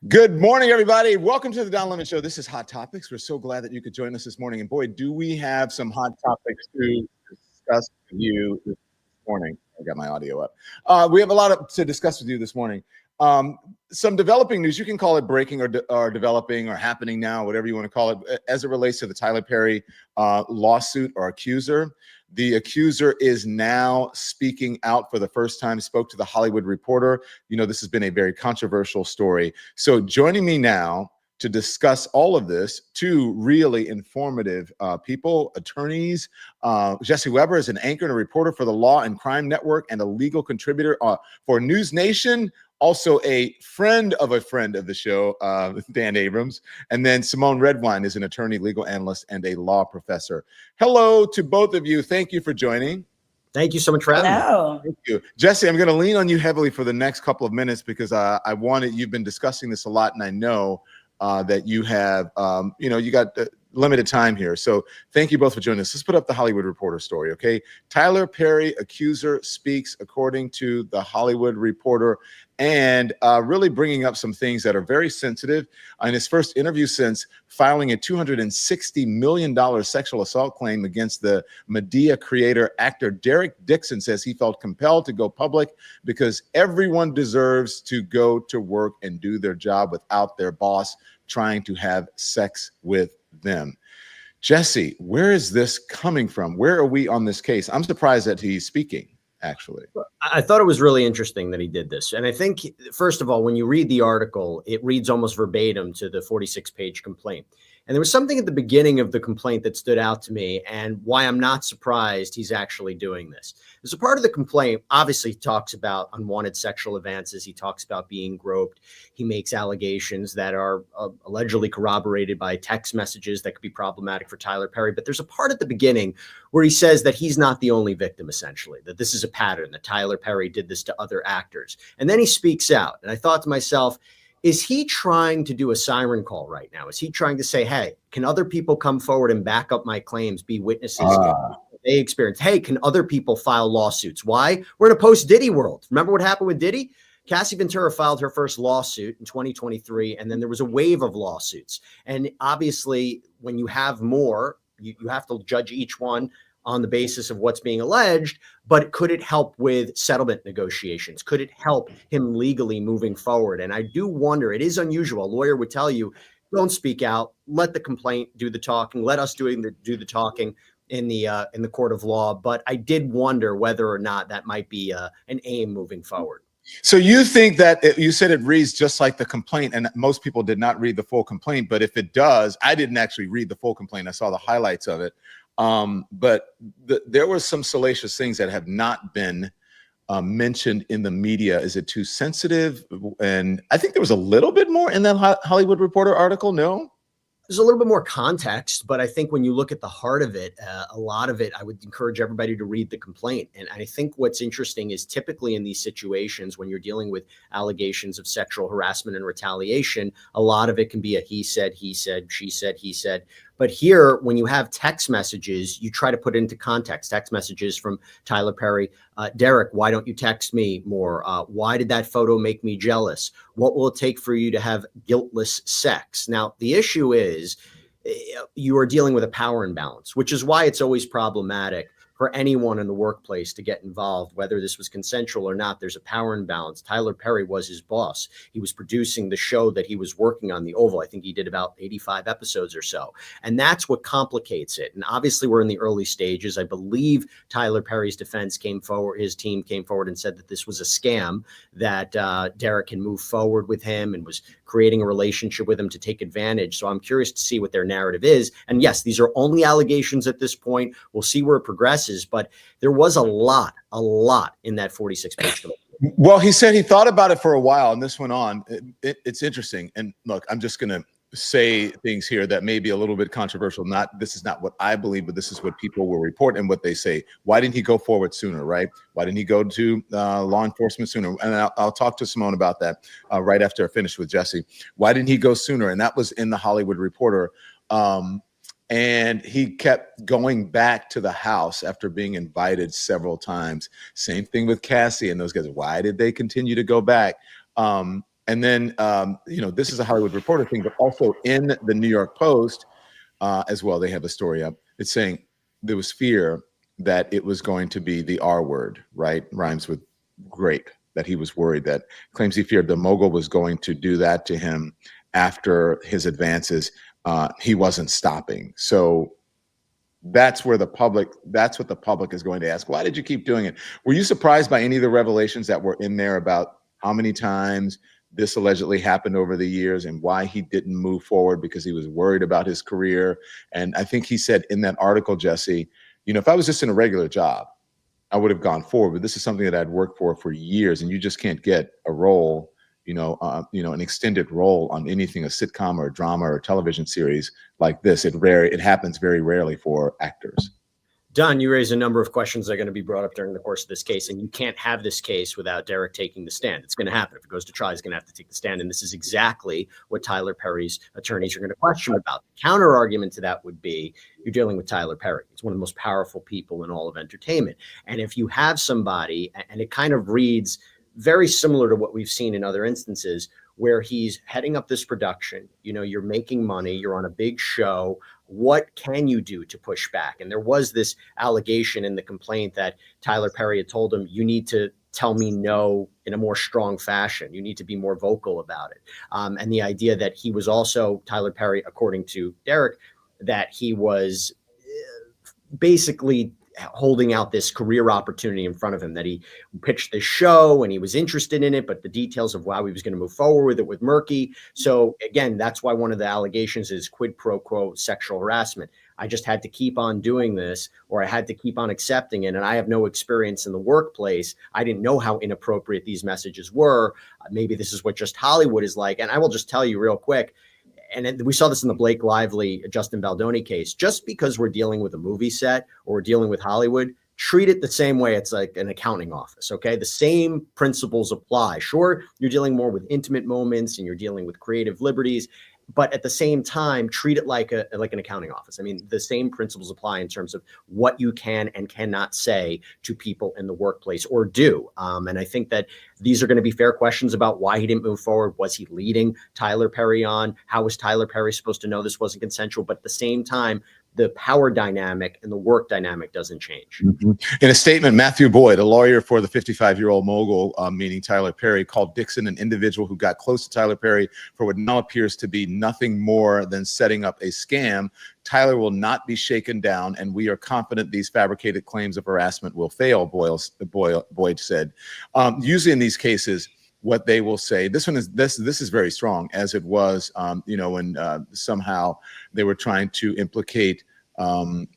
Good morning, everybody. Welcome to the Don Lemon Show. This is Hot Topics. We're so glad that you could join us this morning. And boy, do we have some hot topics to discuss with you this morning. I got my audio up. We have a lot to discuss with you this morning. Some developing news. You can call it breaking or developing or happening now, whatever you want to call it, as it relates to the Tyler Perry lawsuit or accuser. The accuser is now speaking out for the first time, spoke to the Hollywood Reporter. You know, this has been a very controversial story. So joining me now to discuss all of this, two really informative people, attorneys. Jesse Weber is an anchor and a reporter for the Law and Crime Network and a legal contributor for NewsNation. Also a friend of the show, Dan Abrams. And then Symone Redwine is an attorney, legal analyst, and a law professor. Hello to both of you. Thank you for joining. Thank you so much for having me. Thank you. Jesse, I'm going to lean on you heavily for the next couple of minutes because you've been discussing this a lot, and I know that you have, you got limited time here. So thank you both for joining us. Let's put up the Hollywood Reporter story, okay? Tyler Perry, accuser, speaks according to the Hollywood Reporter, and really bringing up some things that are very sensitive. In his first interview since filing a $260 million sexual assault claim against the Medea creator, actor Derek Dixon says he felt compelled to go public because everyone deserves to go to work and do their job without their boss trying to have sex with them. Jesse, where is this coming from? Where are we on this case? I'm surprised that he's speaking, actually. I thought it was really interesting that he did this. And I think, first of all, when you read the article, it reads almost verbatim to the 46-page complaint. And there was something at the beginning of the complaint that stood out to me and why I'm not surprised he's actually doing this. There's a part of the complaint, obviously, he talks about unwanted sexual advances. He talks about being groped. He makes allegations that are allegedly corroborated by text messages that could be problematic for Tyler Perry. But there's a part at the beginning where he says that he's not the only victim, essentially, that this is a pattern, that Tyler Perry did this to other actors. And then he speaks out. And I thought to myself, is he trying to do a siren call right now? Is he trying to say, hey, can other people come forward and back up my claims, be witnesses? They experience. Hey, can other people file lawsuits? Why? We're in a post-Diddy world. Remember what happened with Diddy? Cassie Ventura filed her first lawsuit in 2023, and then there was a wave of lawsuits. And obviously, when you have more, you have to judge each one on the basis of what's being alleged, but could it help with settlement negotiations? Could it help him legally moving forward? And I do wonder, it is unusual. A lawyer would tell you, don't speak out, let the complaint do the talking, let us do the talking in the court of law. But I did wonder whether or not that might be an aim moving forward. So you think that you said it reads just like the complaint, and most people did not read the full complaint, but if it does, I didn't actually read the full complaint. I saw the highlights of it. But there were some salacious things that have not been mentioned in the media. Is it too sensitive? And I think there was a little bit more in that Hollywood Reporter article. No? There's a little bit more context, but I think when you look at the heart of it, a lot of it, I would encourage everybody to read the complaint. And I think what's interesting is typically in these situations, when you're dealing with allegations of sexual harassment and retaliation, a lot of it can be a he said, she said, he said. But here, when you have text messages, you try to put it into context. Text messages from Tyler Perry. Derek, why don't you text me more? Why did that photo make me jealous? What will it take for you to have guiltless sex? Now, the issue is you are dealing with a power imbalance, which is why it's always problematic for anyone in the workplace to get involved, whether this was consensual or not. There's a power imbalance. Tyler Perry was his boss. He was producing the show that he was working on, The Oval. I think he did about 85 episodes or so. And that's what complicates it. And obviously we're in the early stages. I believe Tyler Perry's defense came forward, his team came forward and said that this was a scam, that Derek can move forward with him and was creating a relationship with him to take advantage. So I'm curious to see what their narrative is. And yes, these are only allegations at this point. We'll see where it progresses. But there was a lot in that 46-page document. Well, he said he thought about it for a while, and this went on. It's interesting. And look, I'm just going to say things here that may be a little bit controversial. This is not what I believe, but this is what people will report and what they say. Why didn't he go forward sooner, right? Why didn't he go to law enforcement sooner? And I'll talk to Symone about that right after I finish with Jesse. Why didn't he go sooner? And that was in the Hollywood Reporter. And he kept going back to the house after being invited several times. Same thing with Cassie and those guys. Why did they continue to go back? And then, this is a Hollywood Reporter thing, but also in the New York Post as well, they have a story up. It's saying there was fear that it was going to be the R word, right? Rhymes with grape, that he was worried that claims he feared the mogul was going to do that to him after his advances. He wasn't stopping. So that's what the public is going to ask. Why did you keep doing it? Were you surprised by any of the revelations that were in there about how many times this allegedly happened over the years and why he didn't move forward because he was worried about his career? And I think he said in that article, Jesse, if I was just in a regular job, I would have gone forward. But this is something that I'd worked for years, and you just can't get a role, an extended role on anything, a sitcom or a drama or a television series like this. It happens very rarely for actors. Don, you raise a number of questions that are going to be brought up during the course of this case, and you can't have this case without Derek taking the stand. It's going to happen. If it goes to trial, he's going to have to take the stand, and this is exactly what Tyler Perry's attorneys are going to question about. The counter argument to that would be, you're dealing with Tyler Perry. He's one of the most powerful people in all of entertainment. And if you have somebody, and it kind of reads very similar to what we've seen in other instances, where he's heading up this production, you're making money, you're on a big show. What can you do to push back? And there was this allegation in the complaint that Tyler Perry had told him, you need to tell me no in a more strong fashion. You need to be more vocal about it. And the idea that he was also, Tyler Perry, according to Derek, that he was basically holding out this career opportunity in front of him, that he pitched this show and he was interested in it, but the details of how he was going to move forward with it were murky. So again, that's why one of the allegations is quid pro quo sexual harassment. I just had to keep on doing this, or I had to keep on accepting it. And I have no experience in the workplace. I didn't know how inappropriate these messages were. Maybe this is what just Hollywood is like. And I will just tell you real quick, and we saw this in the Blake Lively, Justin Baldoni case, just because we're dealing with a movie set or we're dealing with Hollywood, treat it the same way it's like an accounting office, okay? The same principles apply. Sure, you're dealing more with intimate moments and you're dealing with creative liberties, but at the same time, treat it like an accounting office. I mean, the same principles apply in terms of what you can and cannot say to people in the workplace or do. And I think that these are going to be fair questions about why he didn't move forward. Was he leading Tyler Perry on? How was Tyler Perry supposed to know this wasn't consensual? But at the same time, the power dynamic and the work dynamic doesn't change. Mm-hmm. In a statement, Matthew Boyd, a lawyer for the 55-year-old mogul, meaning Tyler Perry, called Dixon an individual who got close to Tyler Perry for what now appears to be nothing more than setting up a scam. Tyler will not be shaken down, and we are confident these fabricated claims of harassment will fail, Boyd said. Usually in these cases, what they will say, this is very strong, as it was, when somehow they were trying to implicate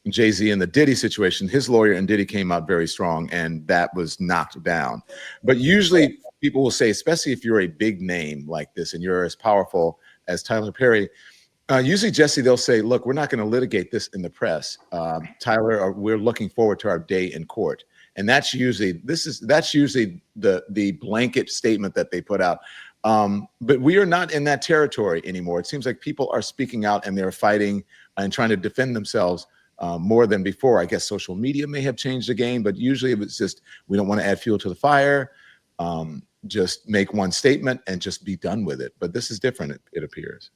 Jay-Z in the Diddy situation. His lawyer and Diddy came out very strong, and that was knocked down. But usually people will say, especially if you're a big name like this and you're as powerful as Tyler Perry, usually, Jesse, they'll say, look, we're not going to litigate this in the press. Tyler, we're looking forward to our day in court. And that's usually the blanket statement that they put out. But we are not in that territory anymore. It seems like people are speaking out and they're fighting and trying to defend themselves more than before. I guess social media may have changed the game, but usually it was just, we don't want to add fuel to the fire. Just make one statement and just be done with it. But this is different, it appears.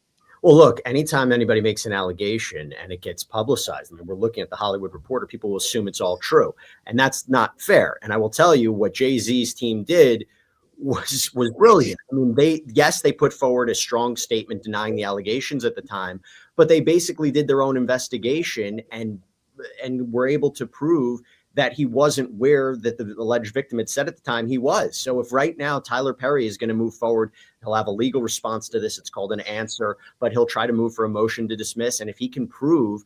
Well, look, anytime anybody makes an allegation and it gets publicized, and we're looking at the Hollywood Reporter, people will assume it's all true. And that's not fair. And I will tell you what Jay-Z's team did was brilliant. I mean, they put forward a strong statement denying the allegations at the time, but they basically did their own investigation and were able to prove that he wasn't where that the alleged victim had said at the time he was. So if right now Tyler Perry is going to move forward, he'll have a legal response to this. It's called an answer, but he'll try to move for a motion to dismiss. And if he can prove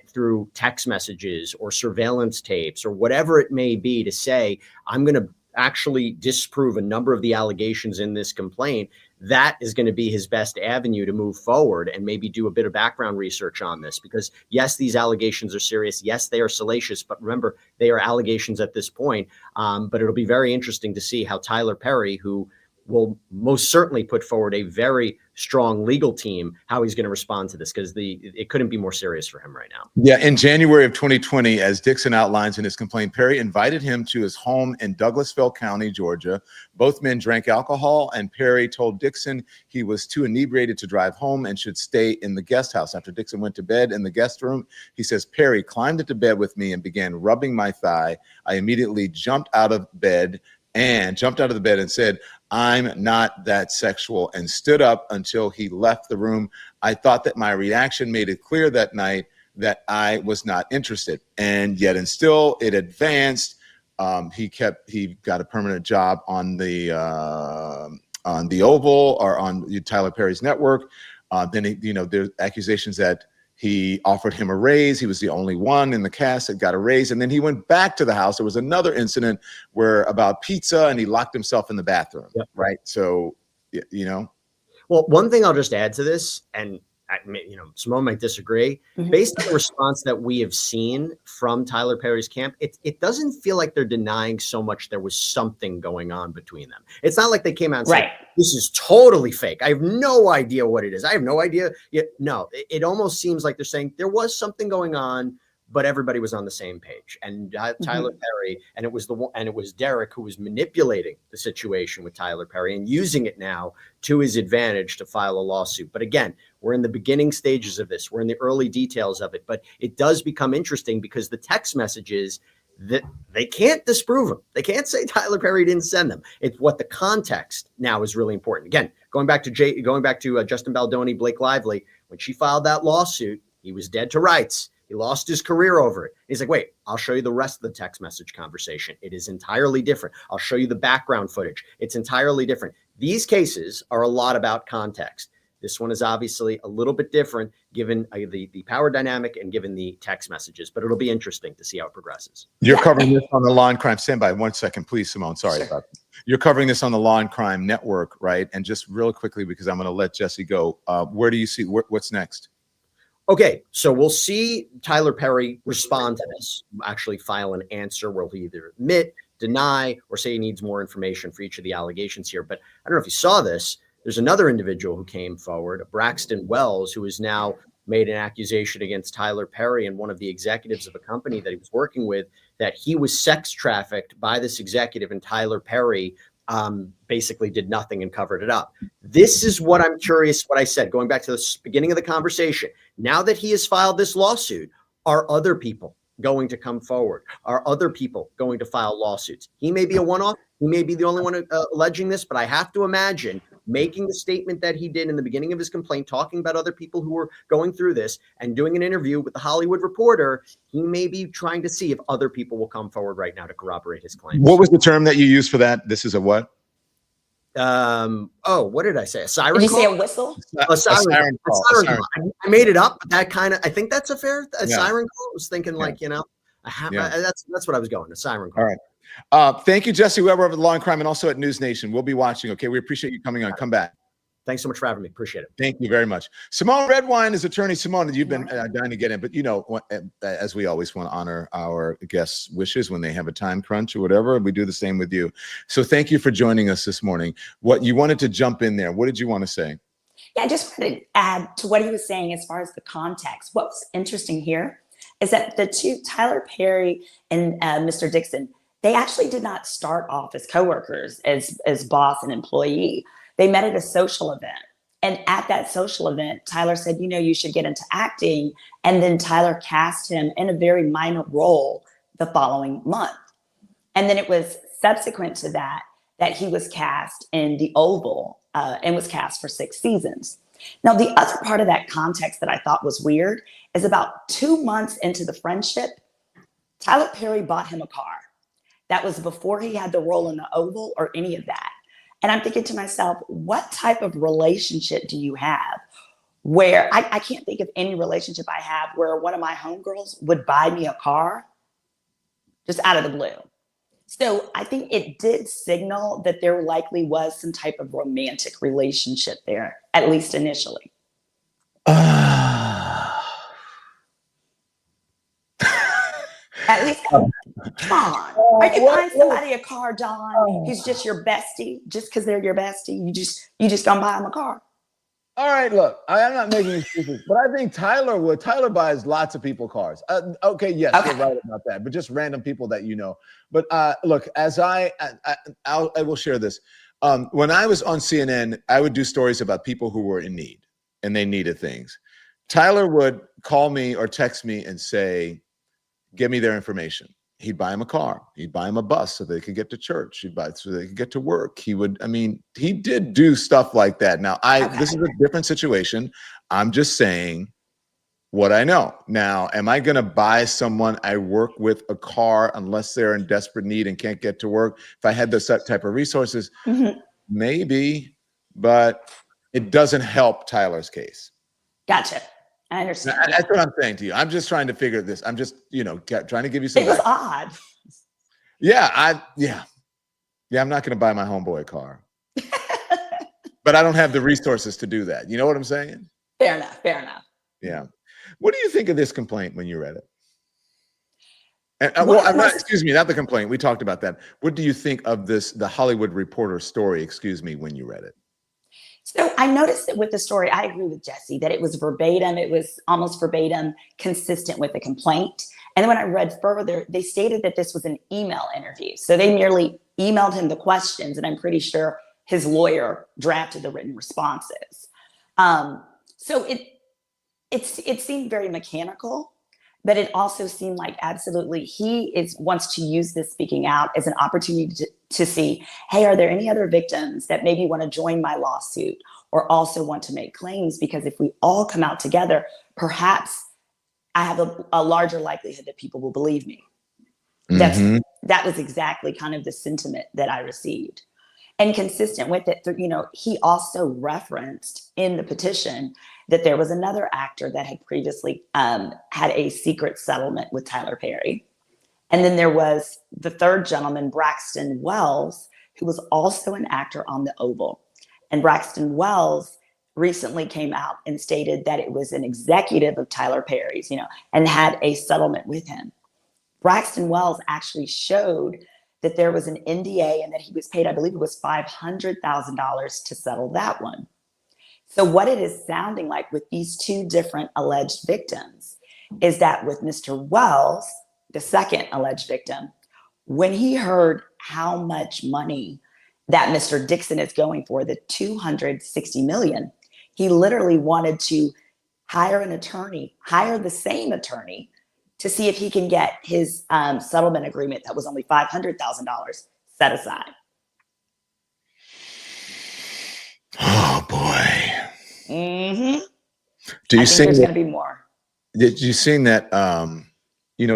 through text messages or surveillance tapes or whatever it may be to say, I'm going to actually disprove a number of the allegations in this complaint, that is going to be his best avenue to move forward and maybe do a bit of background research on this. Because yes, these allegations are serious. Yes, they are salacious, but remember, they are allegations at this point. But it'll be very interesting to see how Tyler Perry, who will most certainly put forward a very strong legal team how he's going to respond to this, because it couldn't be more serious for him right now. Yeah, in January of 2020, as Dixon outlines in his complaint, Perry invited him to his home in Douglasville County, Georgia. Both men drank alcohol, and Perry told Dixon he was too inebriated to drive home and should stay in the guest house. After Dixon went to bed in the guest room, he says, Perry climbed into bed with me and began rubbing my thigh. I immediately jumped out of the bed and said, I'm not that sexual, and stood up until he left the room. I thought that my reaction made it clear that night that I was not interested, and yet and still it advanced. He got a permanent job on the Oval, or on Tyler Perry's network. Then there's accusations that he offered him a raise. He was the only one in the cast that got a raise. And then he went back to the house. There was another incident about pizza, and he locked himself in the bathroom. Yep. Right. So, Well, one thing I'll just add to this, and Symone might disagree. Mm-hmm. Based on the response that we have seen from Tyler Perry's camp, it doesn't feel like they're denying so much there was something going on between them. It's not like they came out and said, this is totally fake. I have no idea what it is. I have no idea. No, it almost seems like they're saying there was something going on, but everybody was on the same page. And Tyler Perry, and it was Derek who was manipulating the situation with Tyler Perry and using it now to his advantage to file a lawsuit. But again, we're in the beginning stages of this. We're in the early details of it, but it does become interesting because the text messages, that they can't disprove them. They can't say Tyler Perry didn't send them. It's what the context now is really important. Again, going back to Justin Baldoni, Blake Lively, when she filed that lawsuit, he was dead to rights. He lost his career over it. He's like, wait, I'll show you the rest of the text message conversation. It is entirely different. I'll show you the background footage. It's entirely different. These cases are a lot about context. This one is obviously a little bit different given the power dynamic and given the text messages, but it'll be interesting to see how it progresses. You're covering this on the Law and Crime. Stand by 1 second, please, Symone. Sorry about that. You're covering this on the Law and Crime Network, right? And just real quickly, because I'm going to let Jesse go, where do you see what's next? Okay, so we'll see Tyler Perry respond to this, actually file an answer where he'll either admit, deny, or say he needs more information for each of the allegations here. But I don't know if you saw this. There's another individual who came forward, Braxton Wells, who has now made an accusation against Tyler Perry and one of the executives of a company that he was working with, that he was sex trafficked by this executive, and Tyler Perry basically did nothing and covered it up. This is what I'm curious, what I said, going back to the beginning of the conversation. Now that he has filed this lawsuit, are other people going to come forward? Are other people going to file lawsuits? He may be a one-off. He may be the only one alleging this, but I have to imagine making the statement that he did in the beginning of his complaint, talking about other people who were going through this and doing an interview with the Hollywood Reporter, he may be trying to see if other people will come forward right now to corroborate his claims. What was the term that you used for that? This is a what? What did I say? A siren did you call? say a whistle? A siren call. I made it up. That I think that's a fair siren call. I was thinking that's what I was going, a siren call. All right. Thank you, Jesse Weber of the Law and Crime, and also at NewsNation. We'll be watching. Okay, we appreciate you coming on. Come back. Thanks so much for having me. Appreciate it. Thank you very much. Symone Redwine is attorney. Symone, you've been dying to get in, but as we always want to honor our guests' wishes when they have a time crunch or whatever, we do the same with you. So thank you for joining us this morning. What you wanted to jump in there? What did you want to say? Yeah, I just wanted to add to what he was saying as far as the context. What was interesting here is that the two, Tyler Perry and Mr. Dixon, they actually did not start off as coworkers, as boss and employee. They met at a social event. And at that social event, Tyler said, you should get into acting. And then Tyler cast him in a very minor role the following month. And then it was subsequent to that he was cast in The Oval and was cast for 6 seasons. Now, the other part of that context that I thought was weird is about 2 months into the friendship, Tyler Perry bought him a car. That was before he had the role in The Oval or any of that. And I'm thinking to myself, what type of relationship do you have where I can't think of any relationship I have where one of my homegirls would buy me a car just out of the blue. So I think it did signal that there likely was some type of romantic relationship there, at least initially. At Come on. Are you buying somebody a car, Don, who's just your bestie, just because they're your bestie? You just gonna buy them a car? All right, look, I'm not making excuses, but I think Tyler would. Tyler buys lots of people cars. Okay, yes, you're right about that, but just random people that you know. But look, as I will share this. When I was on CNN, I would do stories about people who were in need and they needed things. Tyler would call me or text me and say, "Give me their information." He'd buy him a car. He'd buy him a bus so they could get to church. He'd buy it so they could get to work. He would, I mean, he did do stuff like that. Now, this is a different situation. I'm just saying what I know. Now, am I going to buy someone I work with a car unless they're in desperate need and can't get to work? If I had those type of resources, maybe, but it doesn't help Tyler's case. Gotcha. I understand. That's what I'm saying to you. I'm just trying to figure this. I'm just, trying to give you some. It was odd. Yeah, I'm not going to buy my homeboy a car, but I don't have the resources to do that. You know what I'm saying? Fair enough. Fair enough. Yeah. What do you think of this complaint when you read it? And, well, excuse me, not the complaint. We talked about that. What do you think of the Hollywood Reporter story, when you read it? So I noticed that with the story, I agree with Jesse that it was verbatim. It was almost verbatim, consistent with the complaint. And then when I read further, they stated that this was an email interview. So they merely emailed him the questions, and I'm pretty sure his lawyer drafted the written responses. So it seemed very mechanical, but it also seemed like absolutely wants to use this speaking out as an opportunity to see, hey, are there any other victims that maybe want to join my lawsuit or also want to make claims? Because if we all come out together, perhaps I have a larger likelihood that people will believe me. That was exactly kind of the sentiment that I received. And consistent with it, he also referenced in the petition that there was another actor that had previously had a secret settlement with Tyler Perry. And then there was the third gentleman, Braxton Wells, who was also an actor on The Oval. And Braxton Wells recently came out and stated that it was an executive of Tyler Perry's, and had a settlement with him. Braxton Wells actually showed that there was an NDA and that he was paid, I believe it was $500,000 to settle that one. So what it is sounding like with these two different alleged victims is that with Mr. Wells, the second alleged victim, when he heard how much money that Mr. Dixon is going for, the $260 million, he literally wanted to hire the same attorney to see if he can get his settlement agreement that was only $500,000 set aside. Oh boy. Mm-hmm. Do you think there's going to be more? Did you seen that?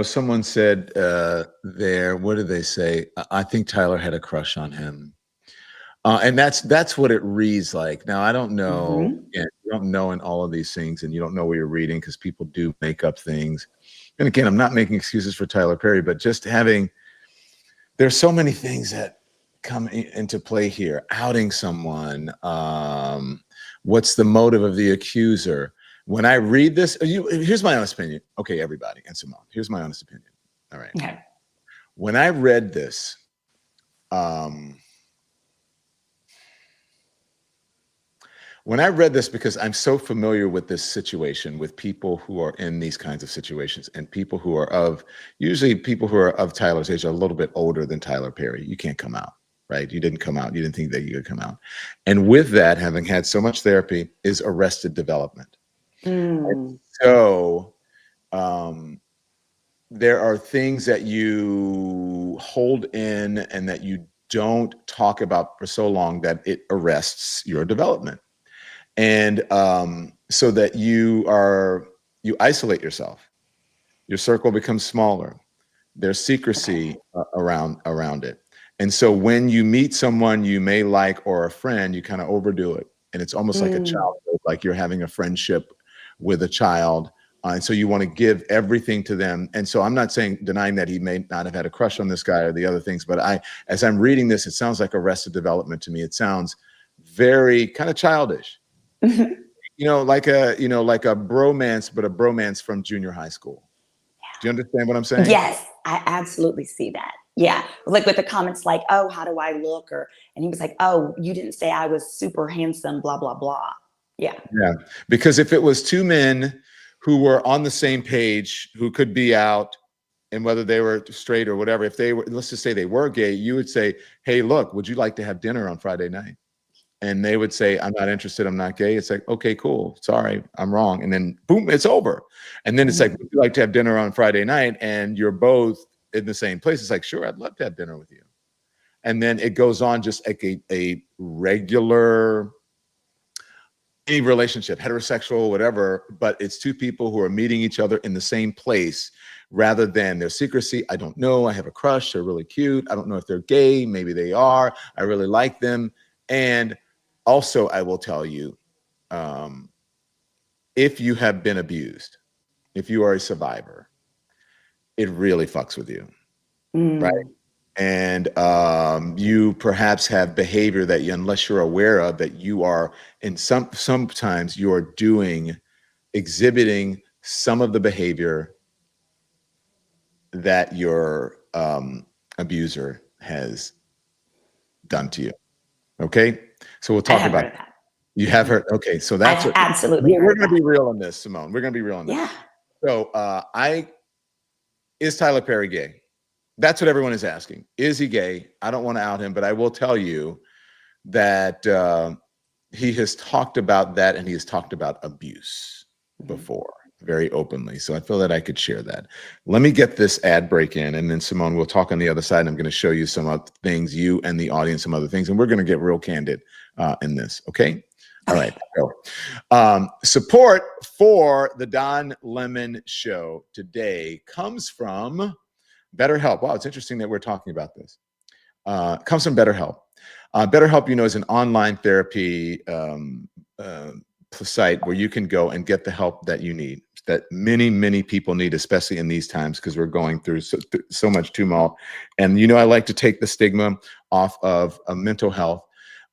Someone said there. What did they say? I think Tyler had a crush on him, and that's what it reads like. Now I don't know. You don't know in all of these things, and you don't know what you're reading because people do make up things. And again, I'm not making excuses for Tyler Perry, but just there's so many things that come into play here. Outing someone. What's the motive of the accuser? When I read this, here's my honest opinion. Okay, everybody, and Symone, here's my honest opinion. All right. Okay. When I read this, because I'm so familiar with this situation, with people who are in these kinds of situations and people who are usually people who are of Tyler's age, are a little bit older than Tyler Perry. You can't come out, right? You didn't come out. You didn't think that you could come out. And with that, having had so much therapy, is arrested development. And so there are things that you hold in and that you don't talk about for so long that it arrests your development. And so that you isolate yourself. Your circle becomes smaller. There's secrecy around it. And so when you meet someone you may like or a friend, you kind of overdo it. And it's almost like a childhood, like you're having a friendship with a child. And so you want to give everything to them. And so I'm not denying that he may not have had a crush on this guy or the other things, but as I'm reading this, it sounds like arrested development to me. It sounds very kind of childish. Like a bromance, but a bromance from junior high school. Do you understand what I'm saying? Yes. I absolutely see that. Yeah. Like with the comments like, oh, how do I look? And he was like, oh, you didn't say I was super handsome, blah, blah, blah. Yeah. Yeah. Because if it was two men who were on the same page, who could be out, and whether they were straight or whatever, if they were, let's just say they were gay, you would say, hey, look, would you like to have dinner on Friday night? And they would say, I'm not interested. I'm not gay. It's like, okay, cool. Sorry, I'm wrong. And then boom, it's over. And then it's like, would you like to have dinner on Friday night? And you're both in the same place. It's like, sure, I'd love to have dinner with you. And then it goes on just like a regular, any relationship, heterosexual, whatever, but it's two people who are meeting each other in the same place rather than their secrecy. I don't know. I have a crush. They're really cute. I don't know if they're gay. Maybe they are. I really like them. And also, I will tell you, if you have been abused, if you are a survivor, it really fucks with you, right? And you perhaps have behavior that you, unless you're aware of, that you are sometimes you are exhibiting some of the behavior that your abuser has done to you. Okay, so we'll talk about that. You have heard. Okay, so that's absolutely. We're going to be real on this, Symone. We're going to be real on this. Yeah. So, is Tyler Perry gay? That's what everyone is asking. Is he gay? I don't want to out him, but I will tell you that he has talked about that, and he has talked about abuse before very openly. So I feel that I could share that. Let me get this ad break in, and then Symone, we'll talk on the other side. And I'm going to show you some other things, you and the audience, some other things, and we're going to get real candid in this. Okay. All right. So, support for the Don Lemon Show today comes from BetterHelp. Wow, it's interesting that we're talking about this. Comes from BetterHelp. BetterHelp, you know, is an online therapy site where you can go and get the help that you need, that many people need, especially in these times, because we're going through so much tumult. And, you know, I like to take the stigma off of mental health.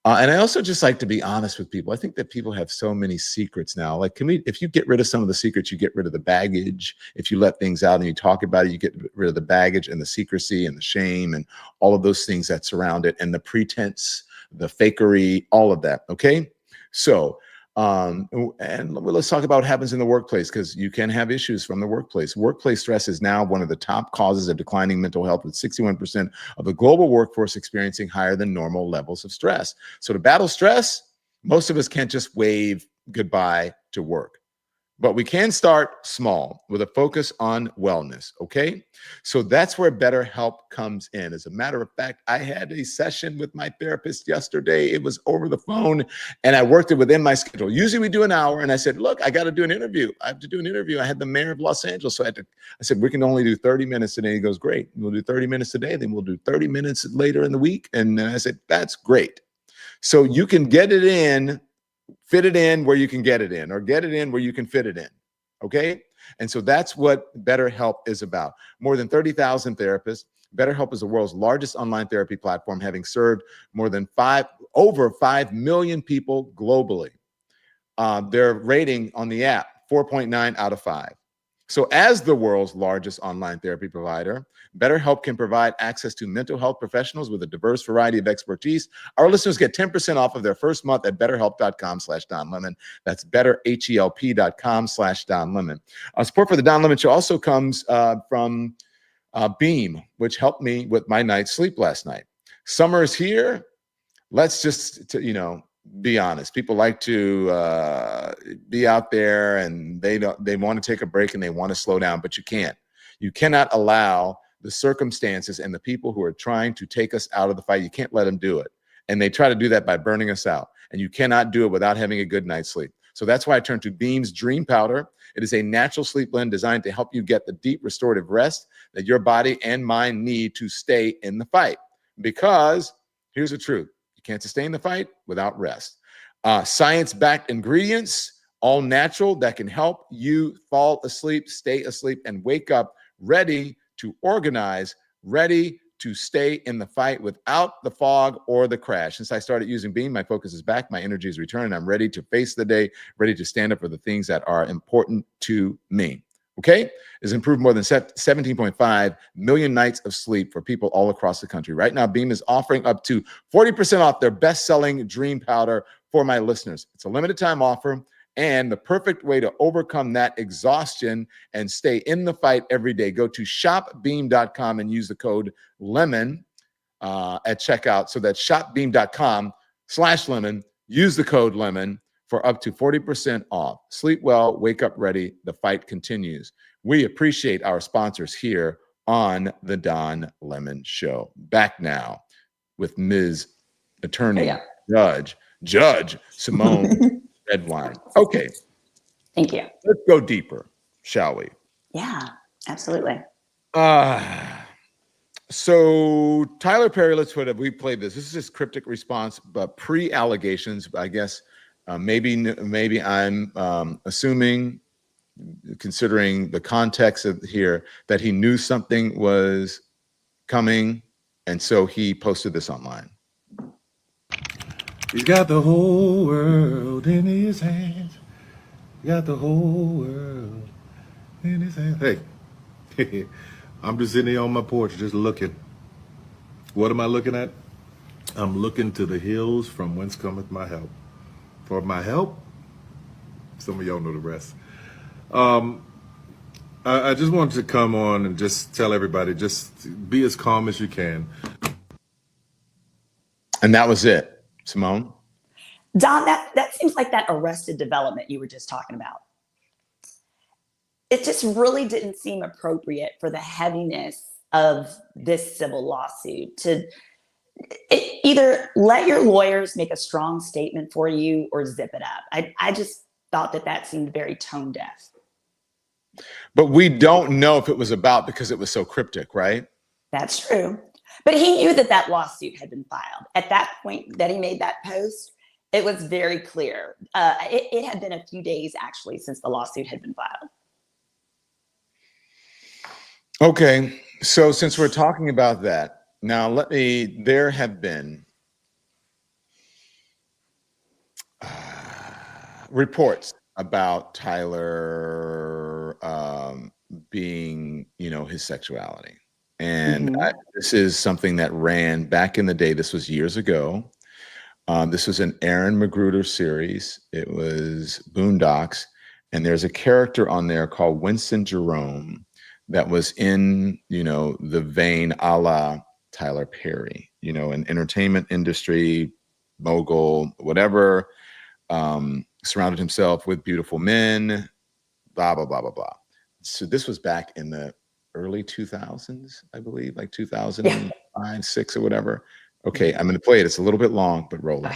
And I also just like to be honest with people. I think that people have so many secrets now. Like, if you get rid of some of the secrets, you get rid of the baggage. If you let things out and you talk about it, you get rid of the baggage and the secrecy and the shame and all of those things that surround it, and the pretense, the fakery, all of that. Okay. So, and let's talk about what happens in the workplace, because you can have issues from the workplace. Workplace stress is now one of the top causes of declining mental health, with 61% of the global workforce experiencing higher than normal levels of stress. So to battle stress, most of us can't just wave goodbye to work. But we can start small with a focus on wellness, okay? So that's where BetterHelp comes in. As a matter of fact, I had a session with my therapist yesterday. It was over the phone, and I worked it within my schedule. Usually we do an hour, and I said, look, I got to do an interview. I have to do an interview. I had the mayor of Los Angeles, so I said, we can only do 30 minutes today. He goes, great. We'll do 30 minutes today, then we'll do 30 minutes later in the week. And I said, that's great. So you can get it in, fit it in where you can get it in, or get it in where you can fit it in. Okay. And so that's what BetterHelp is about. More than 30,000 therapists. BetterHelp is the world's largest online therapy platform, having served over 5 million people globally. Their rating on the app, 4.9 out of 5. So as the world's largest online therapy provider, BetterHelp can provide access to mental health professionals with a diverse variety of expertise. Our listeners get 10% off of their first month at betterhelp.com/DonLemon. That's betterhelp.com/DonLemon. Support for the Don Lemon Show also comes from Beam, which helped me with my night's sleep last night. Summer is here. Let's just, be honest. People like to be out there, and they want to take a break and they want to slow down, but you can't. You cannot allow the circumstances and the people who are trying to take us out of the fight. You can't let them do it. And they try to do that by burning us out. And you cannot do it without having a good night's sleep. So that's why I turned to Beam's Dream Powder. It is a natural sleep blend designed to help you get the deep restorative rest that your body and mind need to stay in the fight. Because here's the truth. Can't sustain the fight without rest. Science-backed ingredients, all natural, that can help you fall asleep, stay asleep, and wake up ready to organize, ready to stay in the fight without the fog or the crash. Since I started using Beam, my focus is back, my energy is returned, I'm ready to face the day, ready to stand up for the things that are important to me. Okay, has improved more than 17.5 million nights of sleep for people all across the country. Right now, Beam is offering up to 40% off their best-selling Dream Powder for my listeners. It's a limited time offer and the perfect way to overcome that exhaustion and stay in the fight every day. Go to shopbeam.com and use the code LEMON at checkout. So that's shopbeam.com/lemon. Use the code LEMON for up to 40% off. Sleep well, wake up ready. The fight continues. We appreciate our sponsors here on the Don Lemon Show. Back now with Ms. Attorney Judge Symone Redwine. Okay. Thank you. Let's go deeper, shall we? Yeah, absolutely. So Tyler Perry, we played this. This is his cryptic response, but pre-allegations, I guess. Maybe I'm assuming, considering the context of here, that he knew something was coming, and so he posted this online. He's got the whole world in his hands. Got the whole world in his hands. Hey, I'm just sitting here on my porch just looking. What am I looking at? I'm looking to the hills from whence cometh my help. For my help, some of y'all know the rest. I just wanted to come on and just tell everybody, just be as calm as you can. And that was it, Symone. Don, that seems like that Arrested Development you were just talking about. It just really didn't seem appropriate for the heaviness of this civil lawsuit to either let your lawyers make a strong statement for you or zip it up. I just thought that seemed very tone deaf. But we don't know if it was about because it was so cryptic, right? That's true. But he knew that lawsuit had been filed. At that point that he made that post, it was very clear. It had been a few days, actually, since the lawsuit had been filed. Okay. So since we're talking about that, now there have been reports about Tyler being, his sexuality. And this is something that ran back in the day. This was years ago. This was an Aaron Magruder series. It was Boondocks. And there's a character on there called Winston Jerome that was in, the vein a la Tyler Perry, an entertainment industry mogul, whatever, surrounded himself with beautiful men, blah, blah, blah, blah, blah. So this was back in the early 2000s, I believe, like 2005, 6 or whatever. Okay, I'm going to play it. It's a little bit long, but roll it.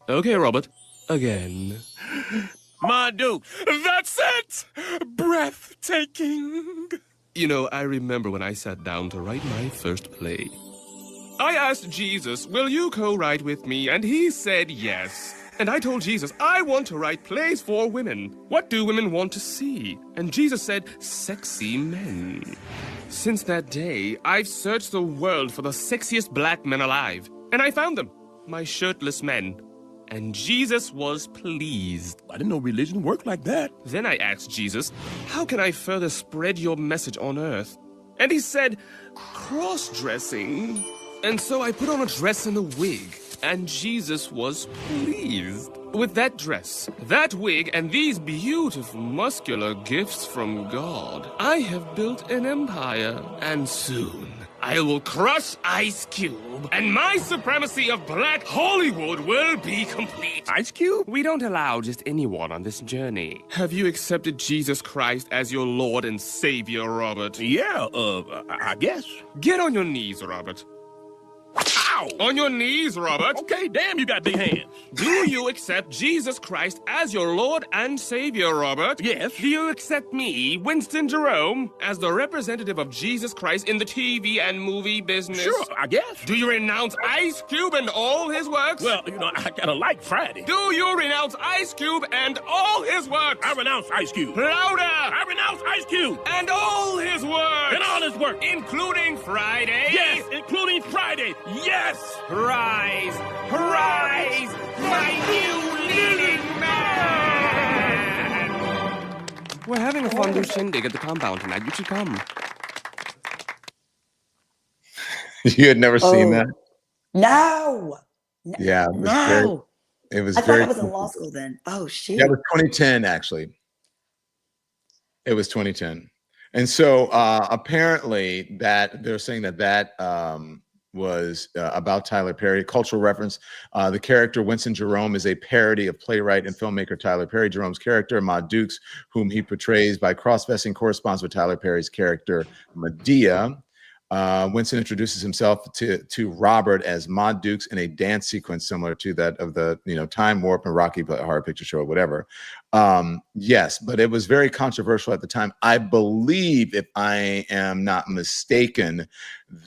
Okay, Robert. Again. My Duke. That's it! Breathtaking. I remember when I sat down to write my first play. I asked Jesus, will you co-write with me? And he said yes. And I told Jesus, I want to write plays for women. What do women want to see? And Jesus said, sexy men. Since that day, I've searched the world for the sexiest black men alive. And I found them. My shirtless men. And Jesus was pleased. I didn't know religion worked like that. Then I asked Jesus, how can I further spread your message on earth? And he said, cross-dressing. And so I put on a dress and a wig. And Jesus was pleased. With that dress, that wig, and these beautiful muscular gifts from God, I have built an empire. And soon, I will crush Ice Cube, and my supremacy of Black Hollywood will be complete. Ice Cube? We don't allow just anyone on this journey. Have you accepted Jesus Christ as your Lord and Savior, Robert? Yeah, I guess. Get on your knees, Robert. Ow! On your knees, Robert. Okay, damn, you got big hands. Do you accept Jesus Christ as your Lord and Savior, Robert? Yes. Do you accept me, Winston Jerome, as the representative of Jesus Christ in the TV and movie business? Sure, I guess. Do you renounce Ice Cube and all his works? Well, I kinda like Friday. Do you renounce Ice Cube and all his works? I renounce Ice Cube. Louder! I renounce Ice Cube. And all his works! And all his work. Including Friday? Yes, including Friday. Yes! Rise, rise, my new leading man! We're having a fondue shindig at the compound tonight. You should come. You had never seen that? No. Yeah, No. it was I thought very I was in law school then. Oh, shoot. That was 2010, actually. It was 2010. And so apparently that they're saying that was about Tyler Perry. Cultural reference. The character Winston Jerome is a parody of playwright and filmmaker Tyler Perry. Jerome's character, Ma Dukes, whom he portrays by cross-vesting, corresponds with Tyler Perry's character, Medea. Winston introduces himself to Robert as Ma Dukes in a dance sequence similar to that of the Time Warp and Rocky Horror Picture Show or whatever. Yes, but it was very controversial at the time. I believe, if I am not mistaken,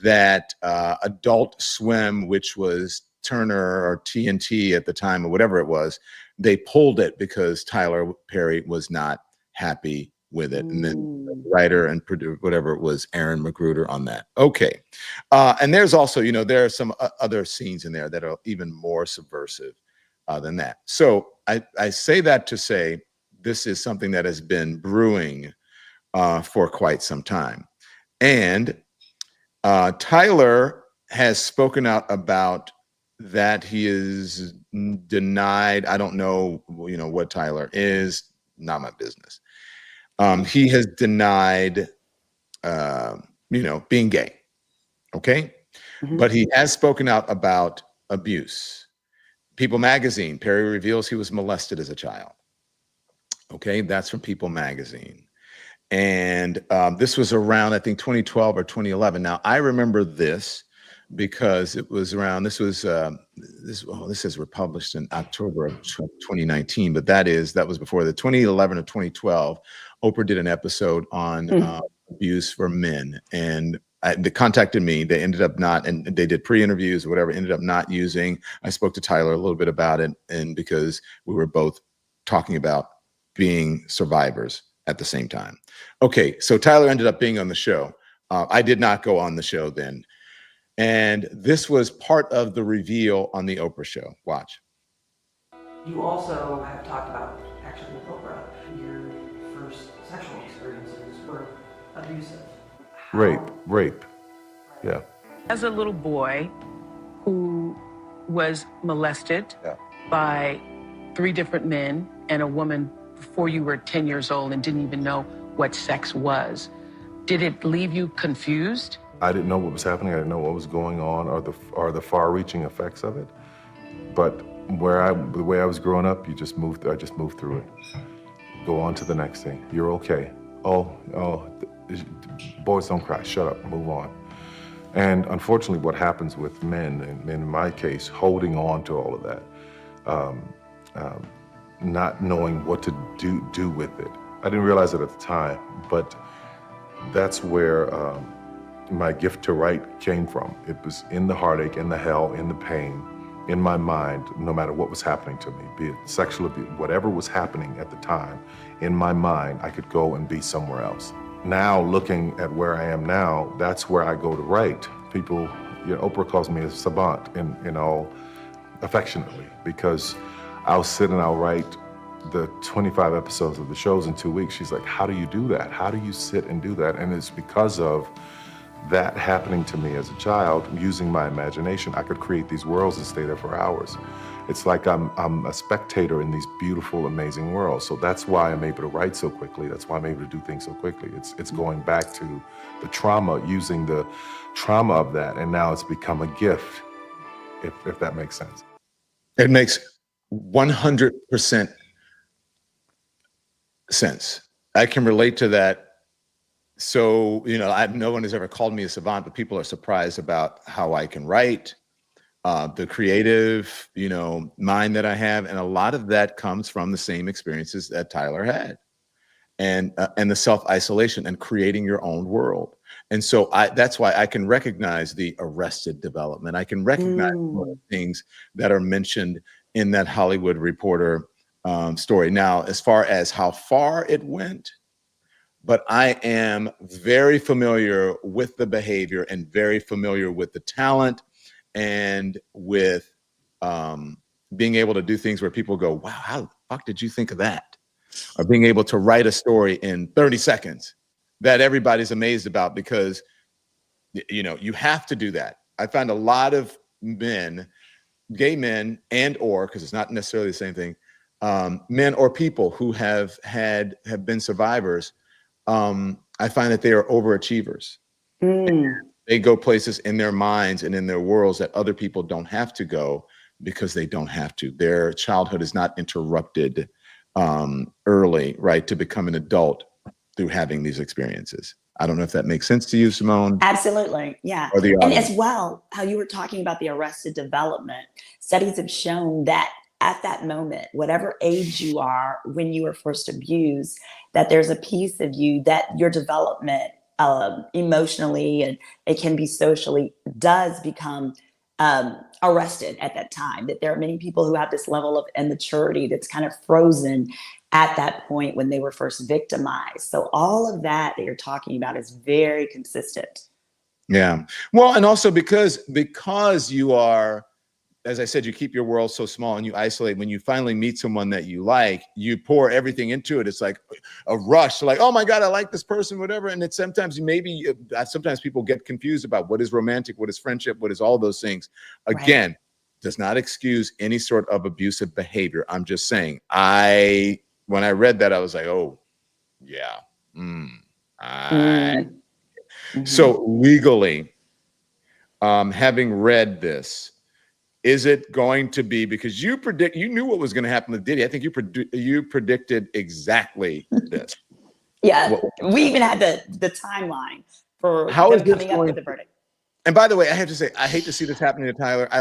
that Adult Swim, which was Turner or TNT at the time or whatever it was, they pulled it because Tyler Perry was not happy with it. And then the writer and producer, whatever it was, Aaron Magruder on that. Okay. And there's also, there are some other scenes in there that are even more subversive than that. So I say that to say this is something that has been brewing for quite some time. And Tyler has spoken out about that. He is denied. I don't know, what Tyler is, not my business. He has denied, being gay. Okay. Mm-hmm. But he has spoken out about abuse. People Magazine, Perry reveals he was molested as a child. Okay. That's from People Magazine. And this was around, I think, 2012 or 2011. Now, I remember this because it was around, this says republished in October of 2019, but that was before the 2011 or 2012. Oprah did an episode on abuse for men, and they contacted me. They ended up not, and they did pre-interviews or whatever, ended up not using. I spoke to Tyler a little bit about it, and because we were both talking about being survivors at the same time. Okay, so Tyler ended up being on the show. I did not go on the show then. And this was part of the reveal on the Oprah show. Watch. You also have talked about, actually with Oprah, your first sexual experiences were abusive. Rape. Yeah. As a little boy who was molested by 3 different men and a woman before you were 10 years old and didn't even know what sex was, did it leave you confused? I didn't know what was happening. I didn't know what was going on or the far-reaching effects of it. But the way I was growing up, I just moved through it. Go on to the next thing. You're okay. Boys don't cry. Shut up. Move on. And unfortunately, what happens with men, and in my case, holding on to all of that, not knowing what to do with it. I didn't realize it at the time, but that's where my gift to write came from. It was in the heartache, in the hell, in the pain, in my mind, no matter what was happening to me, be it sexual abuse, whatever was happening at the time, in my mind, I could go and be somewhere else. Now, looking at where I am now, that's where I go to write. People, Oprah calls me a savant, affectionately, because I'll sit and I'll write the 25 episodes of the shows in 2 weeks. She's like, how do you do that? How do you sit and do that? And it's because of that happening to me as a child. Using my imagination, I could create these worlds and stay there for hours. It's like I'm a spectator in these beautiful, amazing worlds. So that's why I'm able to write so quickly. That's why I'm able to do things so quickly. It's going back to the trauma, using the trauma of that, and now it's become a gift, if that makes sense. It makes 100% sense. I can relate to that. So, no one has ever called me a savant, but people are surprised about how I can write, the creative, mind that I have. And a lot of that comes from the same experiences that Tyler had, and the self-isolation and creating your own world. And so that's why I can recognize the Arrested development. I can recognize some of the things that are mentioned in that Hollywood Reporter story. Now, as far as how far it went, but I am very familiar with the behavior and very familiar with the talent and with being able to do things where people go, wow, how the fuck did you think of that? or being able to write a story in 30 seconds that everybody's amazed about, because you have to do that. I find a lot of men, gay men, because it's not necessarily the same thing, men or people who have been survivors, I find that they are overachievers. They go places in their minds and in their worlds that other people don't have to go, because they don't have to. Their childhood is not interrupted early, right, to become an adult through having these experiences. I don't know if that makes sense to you, Symone. Absolutely, yeah. And as well, how you were talking about the arrested development, studies have shown that at that moment, whatever age you are when you were first abused, that there's a piece of you that your development emotionally, and it can be socially, does become arrested at that time. That there are many people who have this level of immaturity that's kind of frozen at that point when they were first victimized. So all of that you're talking about is very consistent. Yeah. Well, and also because you are, as I said, you keep your world so small and you isolate. When you finally meet someone that you like, you pour everything into it. It's like a rush, like, oh my God, I like this person, whatever. And it's sometimes sometimes people get confused about what is romantic, what is friendship, what is all those things. Again, does not excuse any sort of abusive behavior. I'm just saying, when I read that, I was like, oh yeah. So legally, having read this, is it going to be, because you knew what was going to happen with Diddy? I think you predicted exactly this. Yeah, we even had the timeline for how them is this coming up with the verdict. And by the way, I have to say, I hate to see this happening to Tyler. I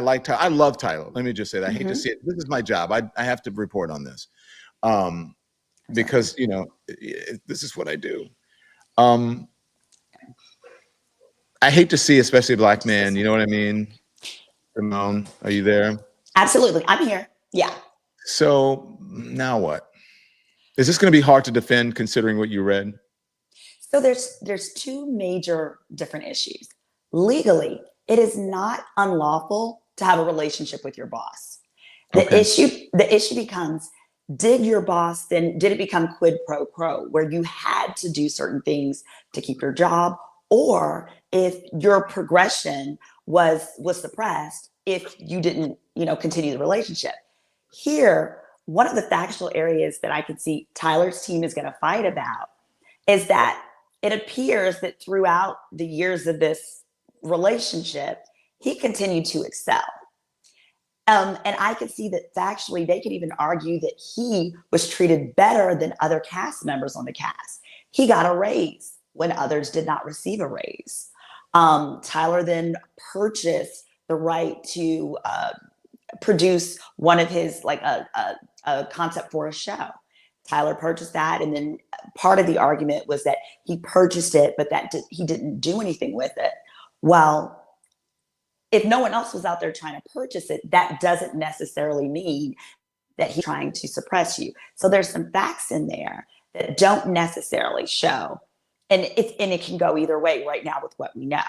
love Tyler. Let me just say that. I hate to see it. This is my job. I have to report on this, because this is what I do. I hate to see, especially a Black man. You know what I mean? Symone, are you there? Absolutely, I'm here. Yeah. So now what? Is this going to be hard to defend, considering what you read? So there's two major different issues. Legally, it is not unlawful to have a relationship with your boss. The issue becomes, did it become quid pro quo, where you had to do certain things to keep your job, or if your progression was suppressed if you didn't, continue the relationship. Here, one of the factual areas that I could see Tyler's team is going to fight about is that it appears that throughout the years of this relationship, he continued to excel. And I could see that factually, they could even argue that he was treated better than other cast members on the cast. He got a raise when others did not receive a raise. Tyler then purchased the right to produce one of his, like a concept for a show. Tyler purchased that, and then part of the argument was that he purchased it, but he didn't do anything with it. Well, if no one else was out there trying to purchase it, that doesn't necessarily mean that he's trying to suppress you. So there's some facts in there that don't necessarily show, and it can go either way right now with what we know.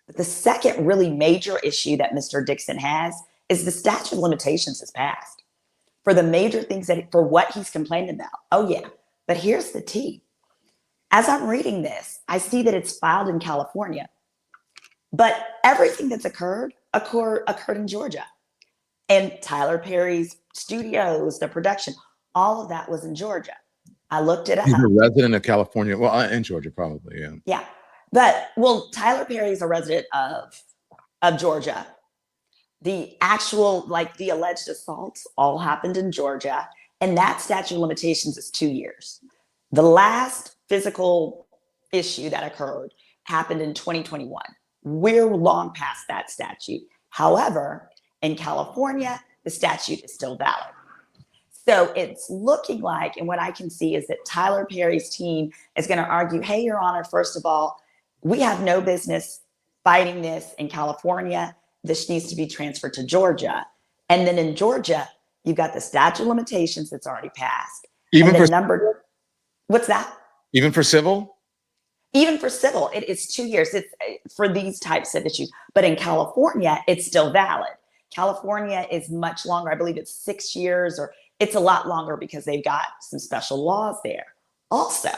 But the second really major issue that Mr. Dixon has is the statute of limitations has passed for the major things for what he's complaining about. Oh yeah, but here's the tea. As I'm reading this, I see that it's filed in California, but everything that's occurred in Georgia. And Tyler Perry's studios, the production, all of that was in Georgia. I looked it up. He's a resident of California. Well, in Georgia, probably, yeah. Yeah. But, Tyler Perry is a resident of Georgia. The actual, the alleged assaults all happened in Georgia. And that statute of limitations is 2 years. The last physical issue that occurred happened in 2021. We're long past that statute. However, in California, the statute is still valid. So it's looking like, and what I can see is that Tyler Perry's team is going to argue, hey, Your Honor, first of all, we have no business fighting this in California. This needs to be transferred to Georgia. And then in Georgia, you've got the statute of limitations that's already passed. Even for what's that? Even for civil? Even for civil, it is 2 years. It's for these types of issues. But in California, it's still valid. California is much longer. I believe it's 6 years, or it's a lot longer because they've got some special laws there. Also,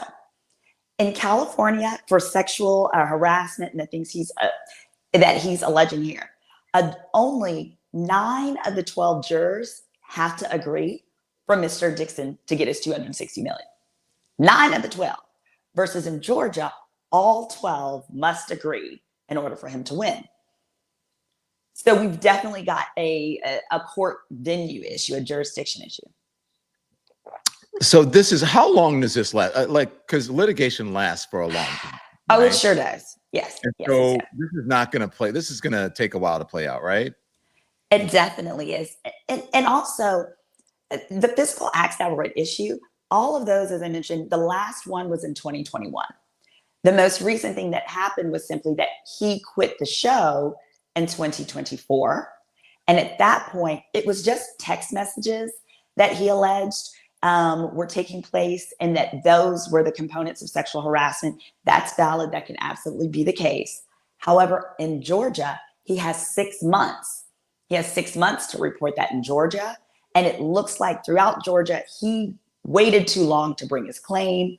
in California, for sexual harassment and the things that he's alleging here, only 9 of the 12 jurors have to agree for Mr. Dixon to get his $260 million. 9 of the 12, versus in Georgia, all 12 must agree in order for him to win. So we've definitely got a court venue issue, a jurisdiction issue. So this is, how long does this last? Because litigation lasts for a long time. Oh, right? it sure does. Yes. And yes, so yes. this is not going to play. This is going to take a while to play out, right? It definitely is. And also, the physical acts that were at issue, all of those, as I mentioned, the last one was in 2021. The most recent thing that happened was simply that he quit the show in 2024. And at that point, it was just text messages that he alleged were taking place, and that those were the components of sexual harassment. That's valid. That can absolutely be the case. However, in Georgia, he has 6 months. He has 6 months to report that in Georgia. And it looks like throughout Georgia, he waited too long to bring his claim.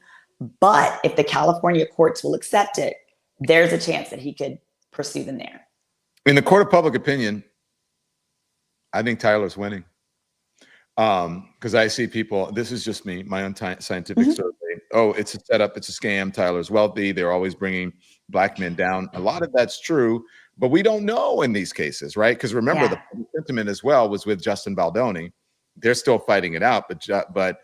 But if the California courts will accept it, there's a chance that he could pursue them there. In the court of public opinion, I think Tyler's winning. Because I see people, this is just me, my own scientific survey. Oh, it's a setup, it's a scam. Tyler's wealthy. They're always bringing black men down. A lot of that's true, but we don't know in these cases, right? Because remember, the public sentiment as well was with Justin Baldoni. They're still fighting it out, but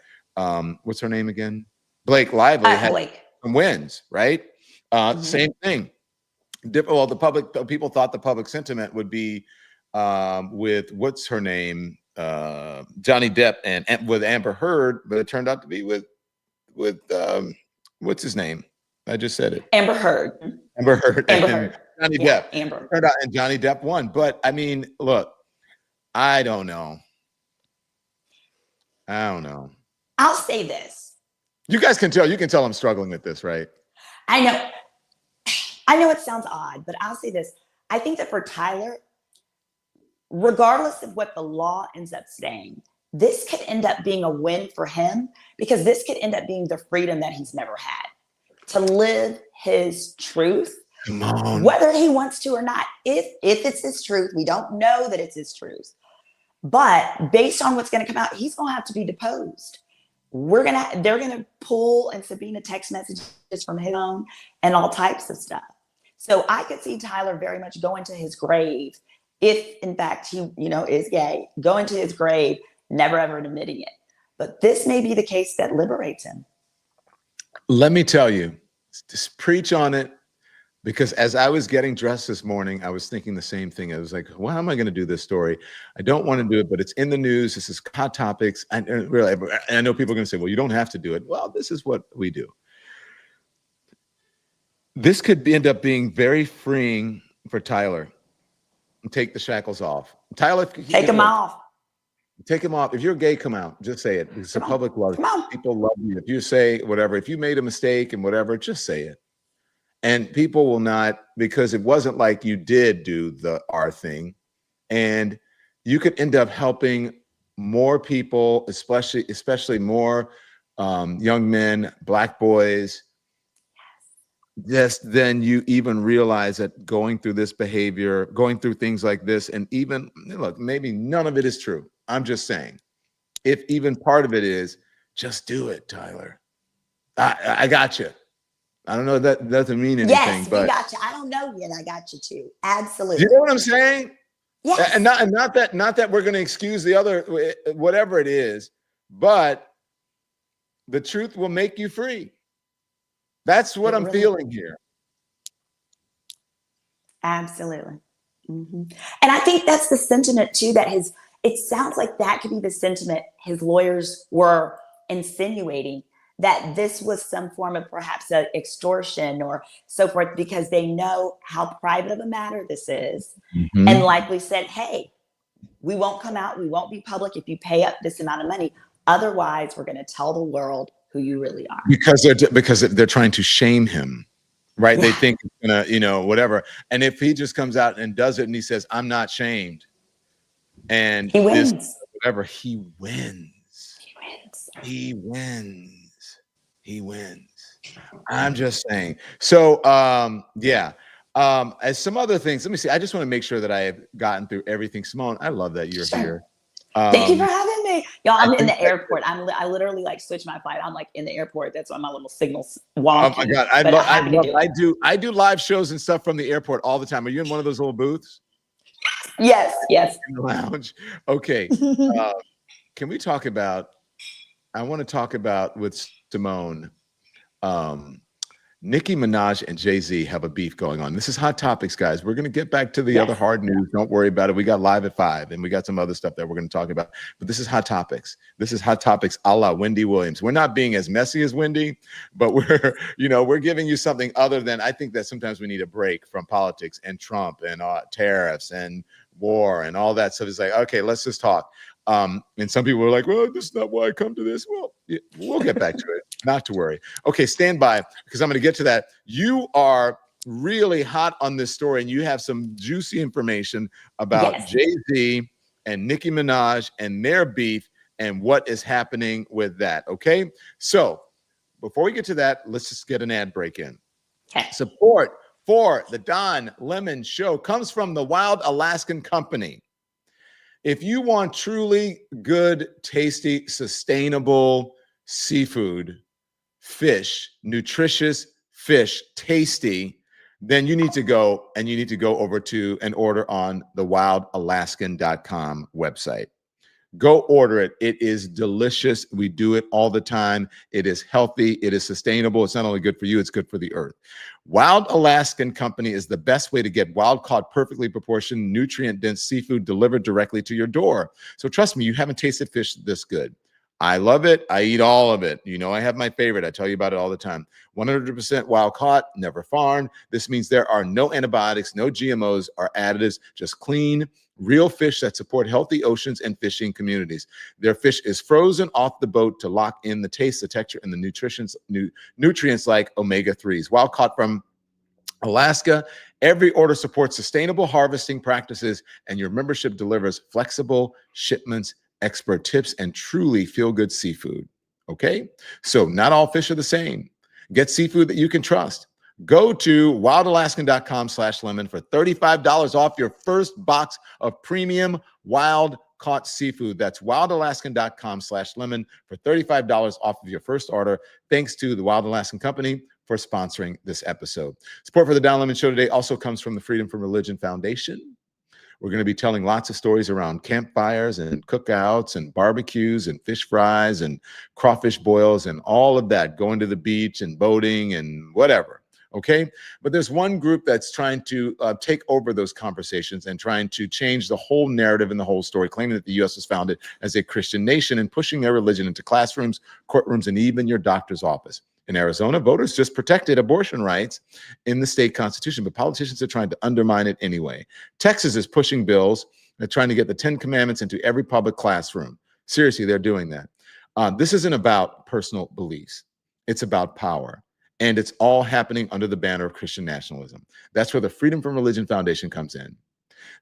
what's her name again? Blake Lively had some wins, right? Same thing. Well, people thought the public sentiment would be with what's her name, Johnny Depp and with Amber Heard, but it turned out to be with what's his name? I just said it. Amber Heard. Amber Heard. Amber and Heard. Johnny Yeah, Depp. Amber. Turned out, and Johnny Depp won. But I mean, look, I don't know. I'll say this. You guys can tell. You can tell I'm struggling with this, right? I know it sounds odd, but I'll say this. I think that for Tyler, regardless of what the law ends up saying, this could end up being a win for him, because this could end up being the freedom that he's never had to live his truth, whether he wants to or not. If it's his truth, we don't know that it's his truth, but based on what's going to come out, he's going to have to be deposed. They're going to pull and subpoena text messages from his own and all types of stuff. So I could see Tyler very much going to his grave, if in fact he, is gay, going to his grave, never ever admitting it. But this may be the case that liberates him. Let me tell you, just preach on it, because as I was getting dressed this morning, I was thinking the same thing. I was like, well, how am I going to do this story? I don't want to do it, but it's in the news. This is hot topics. And really, I know people are going to say, well, you don't have to do it. Well, this is what we do. This could end up being very freeing for Tyler. Take the shackles off. Tyler, take them off. Take him off. If you're gay, come out. Just say it. It's a public love. People love you. If you say whatever, if you made a mistake and whatever, just say it. And people will not, because it wasn't like you did do our thing. And you could end up helping more people, especially more young men, Black boys, just then you even realize that going through this behavior, going through things like this, and even, look, maybe none of it is true. I'm just saying, if even part of it is, just do it, Tyler. I got you. I don't know if that doesn't mean anything. Yes, but we got you. I don't know yet. I got you too. Absolutely. You know what I'm saying? Yes. And not that we're going to excuse the other, whatever it is, but the truth will make you free. That's what I'm feeling here. Absolutely. Mm-hmm. And I think that's the sentiment too, that it sounds like that could be the sentiment his lawyers were insinuating, that this was some form of perhaps an extortion or so forth, because they know how private of a matter this is. Mm-hmm. And likely said, hey, we won't come out, we won't be public if you pay up this amount of money. Otherwise, we're going to tell the world who you really are. Because they're trying to shame him, right? Yeah. They think it's gonna, whatever. And if he just comes out and does it and he says, I'm not shamed, and he wins. Whatever, he wins. He wins. He wins. I'm just saying. So, yeah. As some other things, let me see. I just want to make sure that I have gotten through everything. Symone, I love that you're here. Thank you for having me. Y'all, I'm in think the airport. I literally like switch my flight. I'm like in the airport. That's why my little signals Oh wonky. my God. I do live shows and stuff from the airport all the time. Are you in one of those little booths? Yes. In the lounge. Okay. Can we talk about, I want to talk about with Symone, Nicki Minaj and Jay-Z have a beef going on. This is Hot Topics, guys. We're going to get back to the other hard news. Don't worry about it. We got live at 5 and we got some other stuff that we're going to talk about. But this is Hot Topics. This is Hot Topics a la Wendy Williams. We're not being as messy as Wendy, but we're giving you something other than, I think that sometimes we need a break from politics and Trump and tariffs and war and all that stuff. It's like, okay, let's just talk. And some people were like, well, this is not why I come to this. Well, we'll get back to it. Not to worry. Okay, stand by because I'm going to get to that. You are really hot on this story and you have some juicy information about Jay-Z and Nicki Minaj and their beef and what is happening with that. Okay, so before we get to that, let's just get an ad break in. Support for the Don Lemon Show comes from the Wild Alaskan Company. If you want truly good, tasty, sustainable seafood, fish, nutritious fish, tasty, then you need to go over to and order on the wildalaskan.com website. Go order it. It is delicious. We do it all the time. It is healthy. It is sustainable. It's not only good for you, it's good for the earth. Wild Alaskan Company is the best way to get wild-caught, perfectly proportioned, nutrient-dense seafood delivered directly to your door. So trust me, you haven't tasted fish this good. I love it. I eat all of it. You know, I have my favorite. I tell you about it all the time. 100% wild caught, never farmed. This means there are no antibiotics, no GMOs or additives, just clean, real fish that support healthy oceans and fishing communities. Their fish is frozen off the boat to lock in the taste, the texture, and the nutrients like omega-3s. Wild caught from Alaska, every order supports sustainable harvesting practices, and your membership delivers flexible shipments, expert tips, and truly feel-good seafood. Okay? So not all fish are the same. Get seafood that you can trust. Go to wildalaskan.com/lemon for $35 off your first box of premium wild caught seafood. That's wildalaskan.com/lemon for $35 off of your first order. Thanks to the Wild Alaskan Company for sponsoring this episode. Support for the Don Lemon Show today also comes from the Freedom from Religion Foundation. We're going to be telling lots of stories around campfires and cookouts and barbecues and fish fries and crawfish boils and all of that, going to the beach and boating and whatever. Okay. But there's one group that's trying to take over those conversations and trying to change the whole narrative and the whole story, claiming that the U.S. was founded as a Christian nation and pushing their religion into classrooms, courtrooms, and even your doctor's office. In Arizona, voters just protected abortion rights in the state constitution, but politicians are trying to undermine it anyway. Texas is pushing bills. They're trying to get the 10 Commandments into every public classroom. Seriously, they're doing that. This isn't about personal beliefs. It's about power. And it's all happening under the banner of Christian nationalism. That's where the Freedom from Religion Foundation comes in.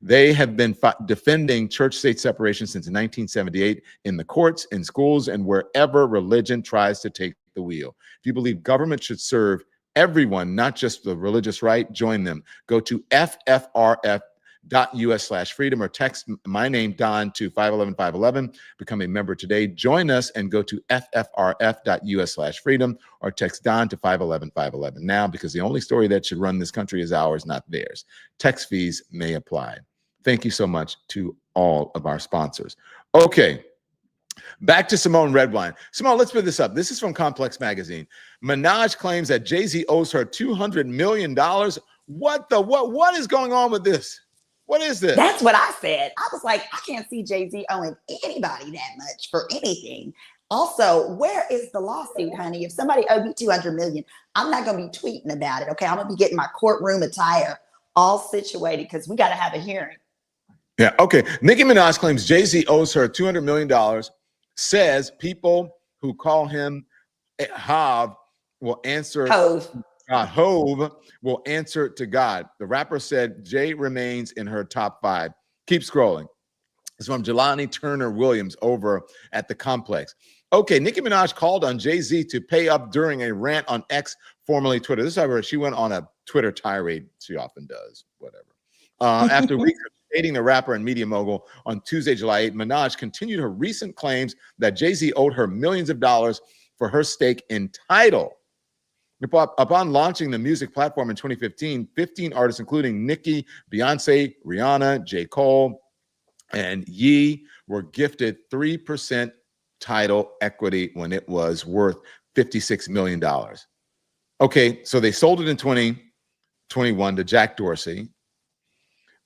They have been defending church-state separation since 1978 in the courts, in schools, and wherever religion tries to take the wheel. If you believe government should serve everyone, not just the religious right, join them. Go to ffrf.us/freedom or text my name, Don, to 511-511. Become a member today. Join us and go to ffrf.us/freedom or text Don to 511-511 now, because the only story that should run this country is ours, not theirs. Text fees may apply. Thank you so much to all of our sponsors. Okay. Back to Symone Redwine. Symone, let's put this up. This is from Complex Magazine. Minaj claims that Jay-Z owes her $200 million. What is going on with this? What is this? That's what I said. I was like, I can't see Jay-Z owing anybody that much for anything. Also, where is the lawsuit, honey? If somebody owed me $200 million, I'm not going to be tweeting about it. Okay. I'm going to be getting my courtroom attire all situated because we got to have a hearing. Yeah. Okay. Nicki Minaj claims Jay-Z owes her $200 million. Says people who call him Hov will answer. Hove will answer to God. The rapper said Jay remains in her top 5. Keep scrolling. It's from Jelani Turner Williams over at the Complex. Okay, Nicki Minaj called on Jay-Z to pay up during a rant on X, formerly Twitter. This is how she went on a Twitter tirade. She often does, whatever. After weeks of dating the rapper and media mogul, on Tuesday, July 8, Minaj continued her recent claims that Jay-Z owed her millions of dollars for her stake in Tidal. Upon launching the music platform in 2015, 15 artists, including Nicki, Beyonce, Rihanna, J. Cole, and Ye, were gifted 3% Tidal equity when it was worth $56 million. Okay, so they sold it in 2021 to Jack Dorsey,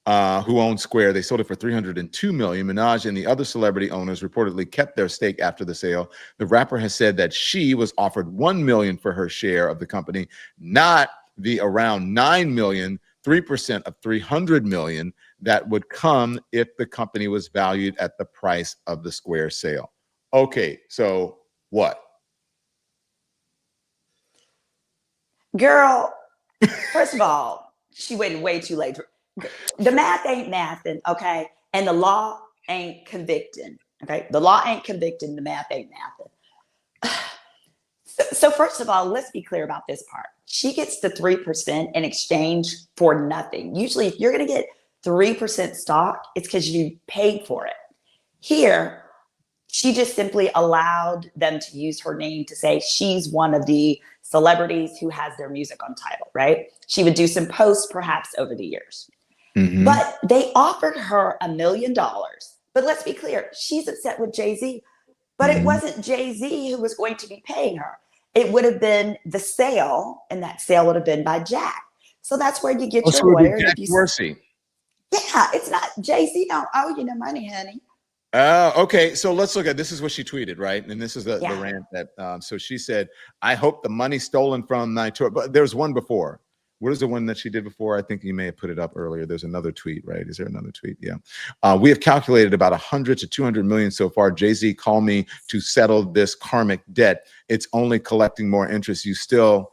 who owns Square. They sold it for $302 million. Minaj and the other celebrity owners reportedly kept their stake after the sale. The rapper has said that she was offered $1 million for her share of the company, not the around $9 million, 3% of $300 million that would come if the company was valued at the price of the Square sale. Okay, so what? Girl, first of all, she waited way too late. The math ain't mathing, okay? And the law ain't convicting, okay? The law ain't convicting, the math ain't mathing. So first of all, let's be clear about this part. She gets the 3% in exchange for nothing. Usually, if you're going to get 3% stock, it's because you paid for it. Here, she just simply allowed them to use her name to say she's one of the celebrities who has their music on Tidal, right? She would do some posts perhaps over the years. Mm-hmm. But they offered her $1 million. But let's be clear, she's upset with Jay-Z, but it wasn't Jay-Z who was going to be paying her. It would have been the sale, and that sale would have been by Jack. So that's where you get your lawyer. Jack Dorsey. Yeah, it's not Jay-Z. Don't owe you no money, honey. Okay, so let's look at this. Is what she tweeted, right? And this is the rant that. So she said, "I hope the money stolen from my tour." But there's one before. What is the one that she did before? I think you may have put it up earlier. There's another tweet, right? Is there another tweet? Yeah. We have calculated about 100 to 200 million so far. Jay-Z called me to settle this karmic debt. It's only collecting more interest. You still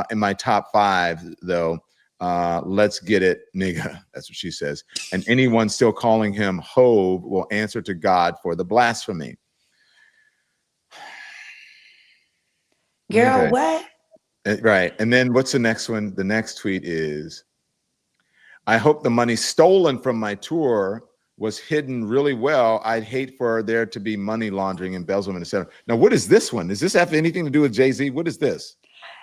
in my top 5 though. Let's get it, nigga. That's what she says. And anyone still calling him Hove will answer to God for the blasphemy. Girl, Okay. what? Right. And then what's the next one? The next tweet is, I hope the money stolen from my tour was hidden really well. I'd hate for there to be money laundering, embezzlement, etc. Now, what is this one? Does this have anything to do with Jay-Z? What is this?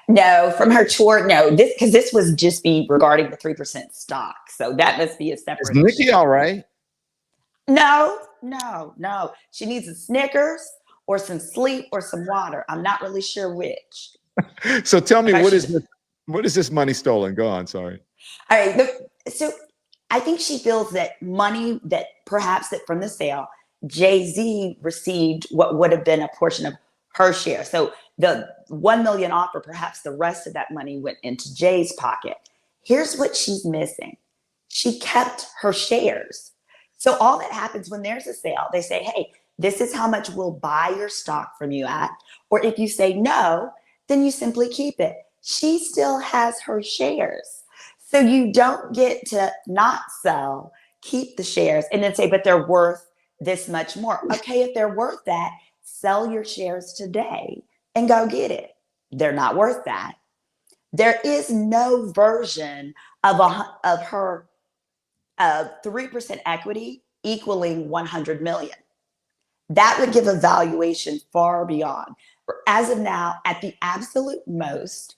No, from her tour. No, this was just be regarding the 3% stock. So that must be a separate. Is Nicki all right? No. She needs a Snickers or some sleep or some water. I'm not really sure which. So tell me, what is this money stolen? Go on, sorry. All right. So I think she feels that money that perhaps that from the sale, Jay-Z received what would have been a portion of her share. So the 1 million offer, perhaps the rest of that money went into Jay's pocket. Here's what she's missing. She kept her shares. So all that happens when there's a sale, they say, hey, this is how much we'll buy your stock from you at. Or if you say no, then you simply keep it. She still has her shares. So you don't get to not sell, keep the shares, and then say, but they're worth this much more. Okay, if they're worth that, sell your shares today and go get it. They're not worth that. There is no version of her 3% equity equaling 100 million. That would give a valuation far beyond. As of now, at the absolute most,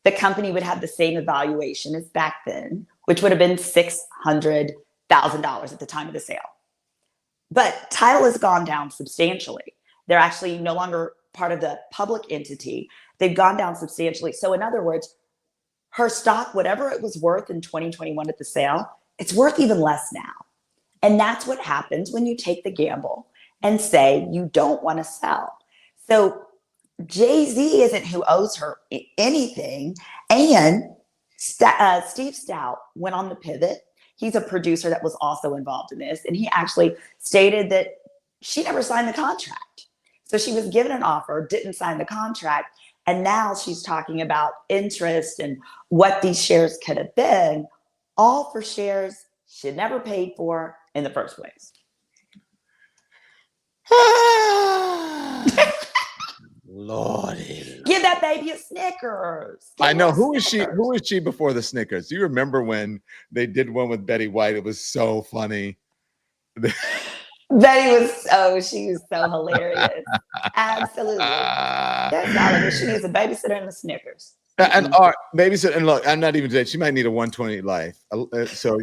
the company would have the same evaluation as back then, which would have been $600,000 at the time of the sale. But Tidal has gone down substantially. They're actually no longer part of the public entity. They've gone down substantially. So in other words, her stock, whatever it was worth in 2021 at the sale, it's worth even less now. And that's what happens when you take the gamble and say you don't want to sell. So Jay-Z isn't who owes her anything. And Steve Stout went on the pivot. He's a producer that was also involved in this. And he actually stated that she never signed the contract. So she was given an offer, didn't sign the contract. And now she's talking about interest and what these shares could have been, all for shares she never paid for in the first place. Lordy. Give that baby a Snickers. I know. Who is she? Who is she before the Snickers? Do you remember when they did one with Betty White? It was so funny. Betty she was so hilarious. Absolutely. That's all it is. She needs a babysitter and a Snickers. And babysitter. And look, I'm not even saying she might need a 120 life. So,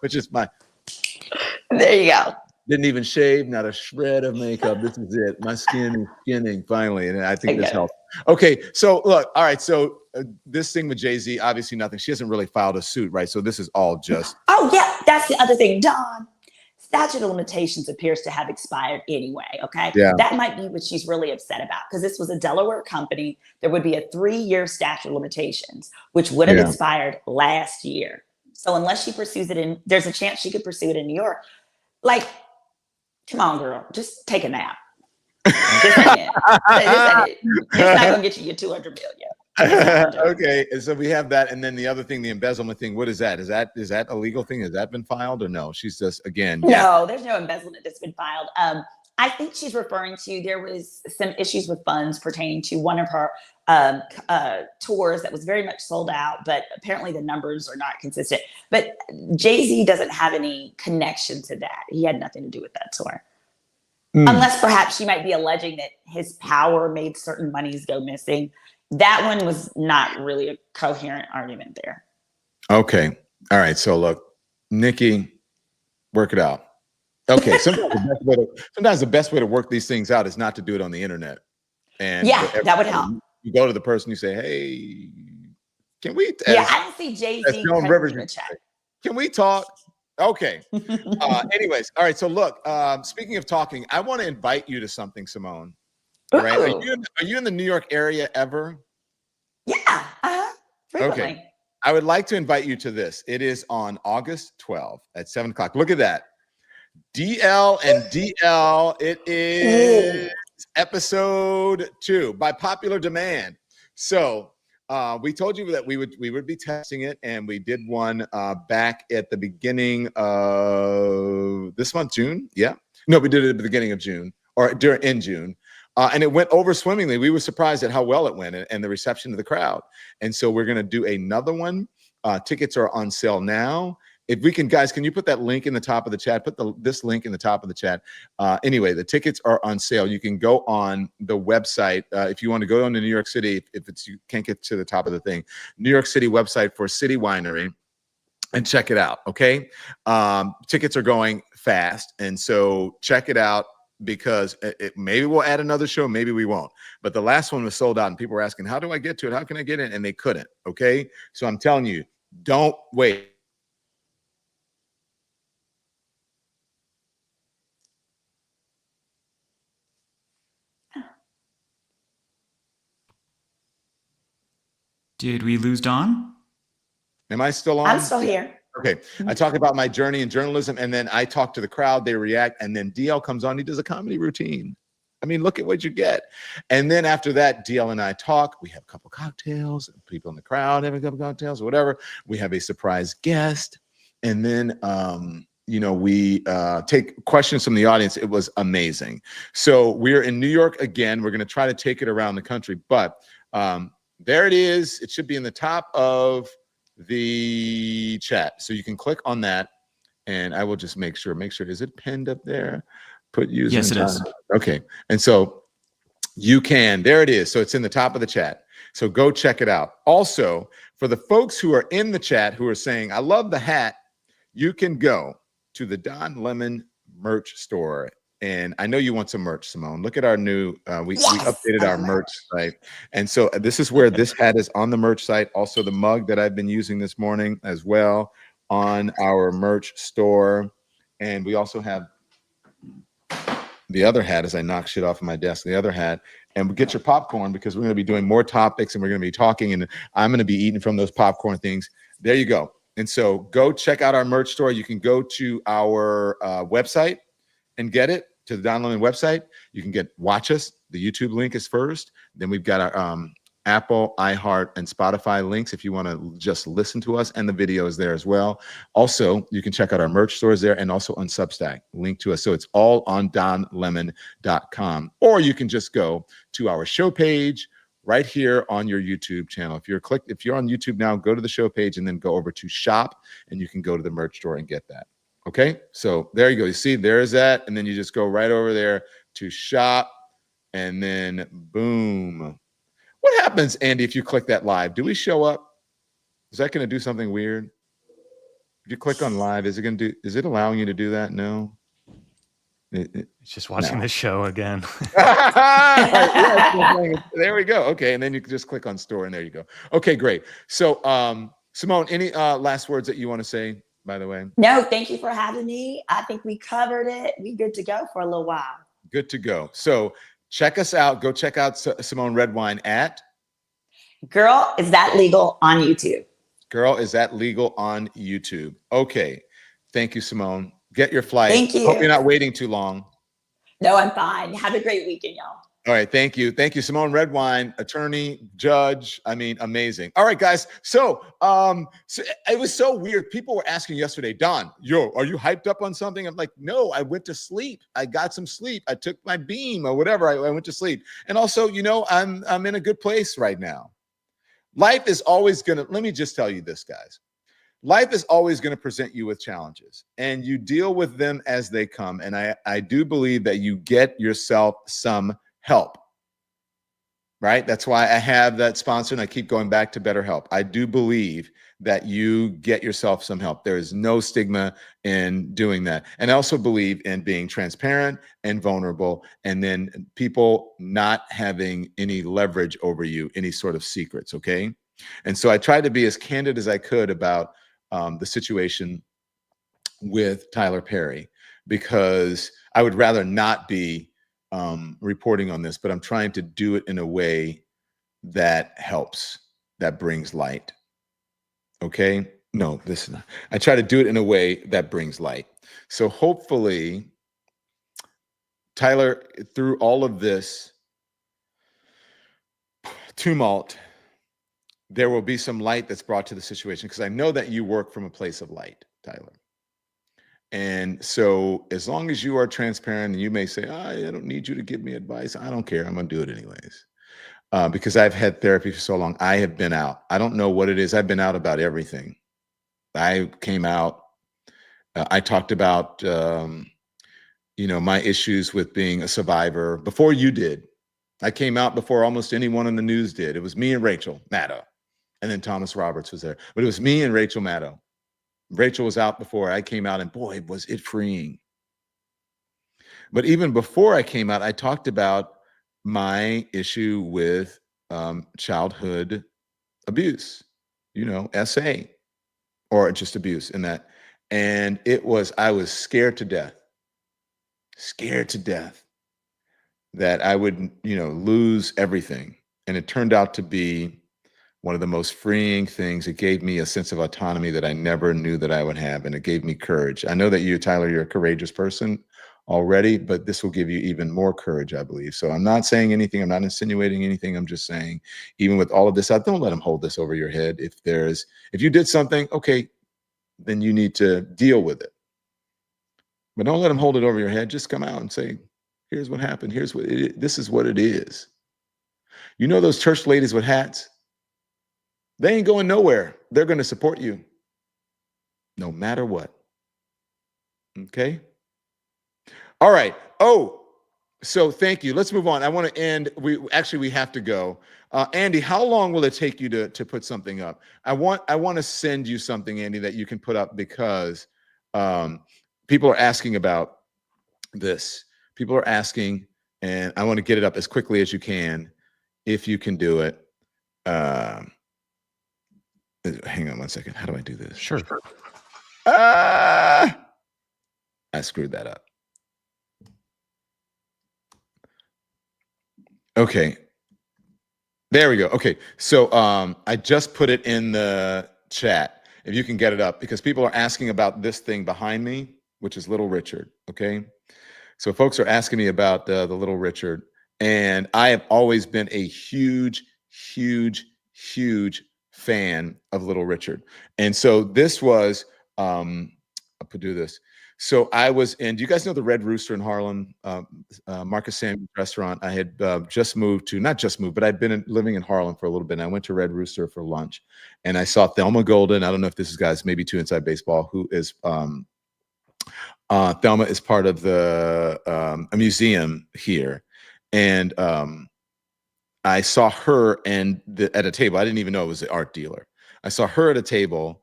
which is my. There you go. Didn't even shave, not a shred of makeup. This is it. My skin is skinning finally. And I think this helps. Okay. So look, all right. So this thing with Jay-Z, obviously nothing. She hasn't really filed a suit, right? So this is all just. Oh, yeah. That's the other thing, Don. Statute of limitations appears to have expired anyway. Okay. Yeah. That might be what she's really upset about because this was a Delaware company. There would be a 3-year statute of limitations, which would have expired last year. So unless she pursues it there's a chance she could pursue it in New York. Like, come on, girl, just take a nap. This ain't it. It's not gonna get you your 200 million. Okay, and so we have that, and then the other thing, the embezzlement thing. What is that? Is that a legal thing? Has that been filed or no? She's just No, there's no embezzlement that's been filed. I think she's referring to there was some issues with funds pertaining to one of her tours that was very much sold out, but apparently the numbers are not consistent. But Jay-Z doesn't have any connection to that. He had nothing to do with that tour. Unless perhaps she might be alleging that his power made certain monies go missing. That one was not really a coherent argument there. Okay. All right. So look, Nicki, work it out. Okay. Sometimes the best way to work these things out is not to do it on the internet. And that would help. You go to the person, you say, "Hey, can we?" I don't see Jay-Z Can we talk? Okay. Anyways, all right. So look, speaking of talking, I want to invite you to something, Symone. All right. Are you in the New York area ever? Yeah. Frequently. Okay. I would like to invite you to this. It is on August 12th at 7:00. Look at that. DL and DL. It is episode 2 by popular demand. So we told you that we would be testing it, and we did one back at the beginning of this month, June. Yeah. No, we did it at the beginning of June or in June. And it went over swimmingly. We were surprised at how well it went and the reception of the crowd. And so we're going to do another one. Tickets are on sale now. If we can, guys, can you put that link in the top of the chat? Put this link in the top of the chat. Anyway, the tickets are on sale. You can go on the website. If you want to go on to New York City, you can't get to the top of the thing, New York City website for City Winery, and check it out. Okay. Tickets are going fast. And so check it out. Because maybe we'll add another show, maybe we won't. But the last one was sold out, and people were asking, how do I get to it? How can I get in? And they couldn't, okay? So I'm telling you, don't wait. Did we lose Dawn? Am I still on? I'm still here. Okay. I talk about my journey in journalism, and then I talk to the crowd, they react, and then DL comes on, he does a comedy routine. I mean, look at what you get. And then after that, DL and I talk. We have a couple cocktails, people in the crowd have a couple cocktails or whatever. We have a surprise guest. And then, we take questions from the audience. It was amazing. So we're in New York again. We're going to try to take it around the country, but there it is. It should be in the top of the chat. So you can click on that, and I will just make sure, is it pinned up there? Put user. Yes, it is. Okay. And so you can, there it is. So it's in the top of the chat. So go check it out. Also, for the folks who are in the chat who are saying, I love the hat, you can go to the Don Lemon merch store. And I know you want some merch, Symone. Look at our new, we updated our merch site. And so this is where this hat is on the merch site. Also the mug that I've been using this morning as well on our merch store. And we also have the other hat, as I knock shit off of my desk, the other hat. And get your popcorn, because we're going to be doing more topics, and we're going to be talking, and I'm going to be eating from those popcorn things. There you go. And so go check out our merch store. You can go to our website and get it, to the Don Lemon website. You can watch us. The YouTube link is first. Then we've got our Apple, iHeart, and Spotify links if you want to just listen to us, and the video is there as well. Also, you can check out our merch stores there and also on Substack, link to us. So it's all on donlemon.com. Or you can just go to our show page right here on your YouTube channel. If you're on YouTube now, go to the show page and then go over to shop, and you can go to the merch store and get that. Okay, so there you go. You see, there's that, and then you just go right over there to shop, and then boom. What happens, Andy, if you click that live? Do we show up? Is that going to do something weird? If you click on live, is it allowing you to do that? No. It's just watching the show again. There we go. Okay, and then you can just click on store, and there you go. Okay, great. So, Symone, any last words that you want to say, by the way? No, thank you for having me. I think we covered it. We good to go for a little while. Good to go. So check us out. Go check out Symone Redwine at Girl, Is That Legal on YouTube. Girl, Is That Legal on YouTube. Okay. Thank you, Symone. Get your flight. Thank you. Hope you're not waiting too long. No, I'm fine. Have a great weekend, y'all. All right. Thank you. Thank you, Symone Redwine, attorney, judge. I mean, amazing. All right, guys. So it was so weird. People were asking yesterday, Don, are you hyped up on something? I'm like, no, I went to sleep. I got some sleep. I took my beam or whatever. I went to sleep. And also, I'm in a good place right now. Life is always let me just tell you this, guys. Life is always going to present you with challenges, and you deal with them as they come. And I do believe that you get yourself some help, right? That's why I have that sponsor, and I keep going back to BetterHelp. I do believe that you get yourself some help. There is no stigma in doing that. And I also believe in being transparent and vulnerable, and then people not having any leverage over you, any sort of secrets, okay? And so I tried to be as candid as I could about the situation with Tyler Perry, because I would rather not be reporting on this, but I'm trying to do it in a way that helps, that brings light. Okay? No, listen. I try to do it in a way that brings light. So hopefully, Tyler, through all of this tumult, there will be some light that's brought to the situation, because I know that you work from a place of light, Tyler. And so as long as you are transparent, and you may say, I don't need you to give me advice. I don't care. I'm going to do it anyways. Because I've had therapy for so long. I have been out. I don't know what it is. I've been out about everything. I came out. I talked about, my issues with being a survivor before you did. I came out before almost anyone in the news did. It was me and Rachel Maddow. And then Thomas Roberts was there. But it was me and Rachel Maddow. Rachel was out before I came out, and boy, was it freeing. But even before I came out, I talked about my issue with childhood abuse, SA, or just abuse in that. And I was scared to death that I would, lose everything. And it turned out to be one of the most freeing things. It gave me a sense of autonomy that I never knew that I would have. And it gave me courage. I know that you, Tyler, you're a courageous person already, but this will give you even more courage, I believe. So I'm not saying anything. I'm not insinuating anything. I'm just saying, even with all of this, don't let them hold this over your head. If you did something, okay, then you need to deal with it. But don't let them hold it over your head. Just come out and say, here's what happened. This is what it is. You know those church ladies with hats? They ain't going nowhere. They're going to support you no matter what. Okay? All right. Oh, so thank you. Let's move on. I want to end. We have to go. Andy, how long will it take you to put something up? I want to send you something, Andy, that you can put up, because people are asking about this. People are asking, and I want to get it up as quickly as you can, if you can do it. Hang on one second. How do I do this? Sure. I screwed that up. Okay. There we go. Okay. So I just put it in the chat, if you can get it up, because people are asking about this thing behind me, which is Little Richard. Okay. So folks are asking me about the Little Richard, and I have always been a huge, huge, huge fan of Little Richard. And so this was, I'll do this. So I was in, do you guys know the Red Rooster in Harlem, Marcus Samuel's restaurant? I had just moved to, not just moved, but I'd been living in Harlem for a little bit. And I went to Red Rooster for lunch and I saw Thelma Golden. I don't know if this is guys, maybe too inside baseball, who is, Thelma is part of the, a museum here. And I saw her and at a table. I didn't even know it was the art dealer. I saw her at a table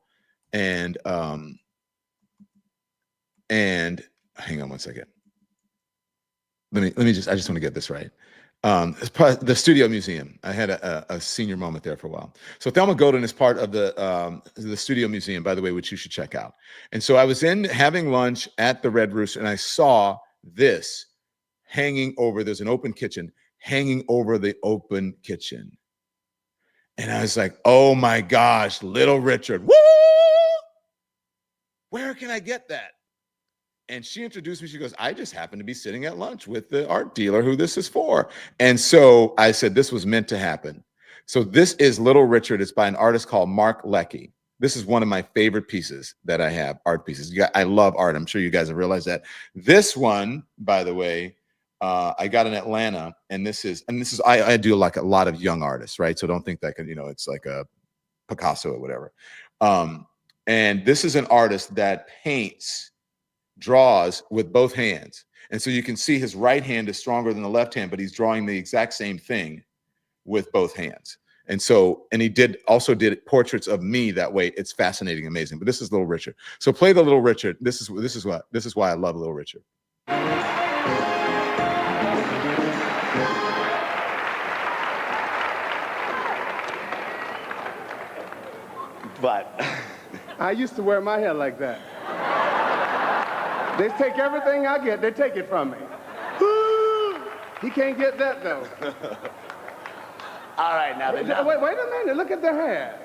and hang on one second. Let me just, I just want to get this right. It's part of the Studio Museum. I had a senior moment there for a while. So Thelma Golden is part of the Studio Museum, by the way, which you should check out. And so I was in having lunch at the Red Rooster and I saw this hanging over, there's an open kitchen, hanging over the open kitchen. And I was like, oh my gosh, Little Richard. Woo! Where can I get that? And she introduced me. She goes, I just happened to be sitting at lunch with the art dealer who this is for. And so I said, this was meant to happen. So this is Little Richard. It's by an artist called Mark Leckey. This is one of my favorite pieces that I have, art pieces. I love art. I'm sure you guys have realized that. This one, by the way, I got in Atlanta, and this is I do like a lot of young artists, right? So don't think that it's like a Picasso or whatever. And this is an artist that draws with both hands. And so you can see his right hand is stronger than the left hand, but he's drawing the exact same thing with both hands. And so, and he also did portraits of me that way. It's fascinating, amazing. But this is Little Richard. So play the Little Richard. This is why I love Little Richard. But I used to wear my hair like that. They take everything I get, they take it from me. He can't get that though. All right, now. Wait a minute, look at the hair.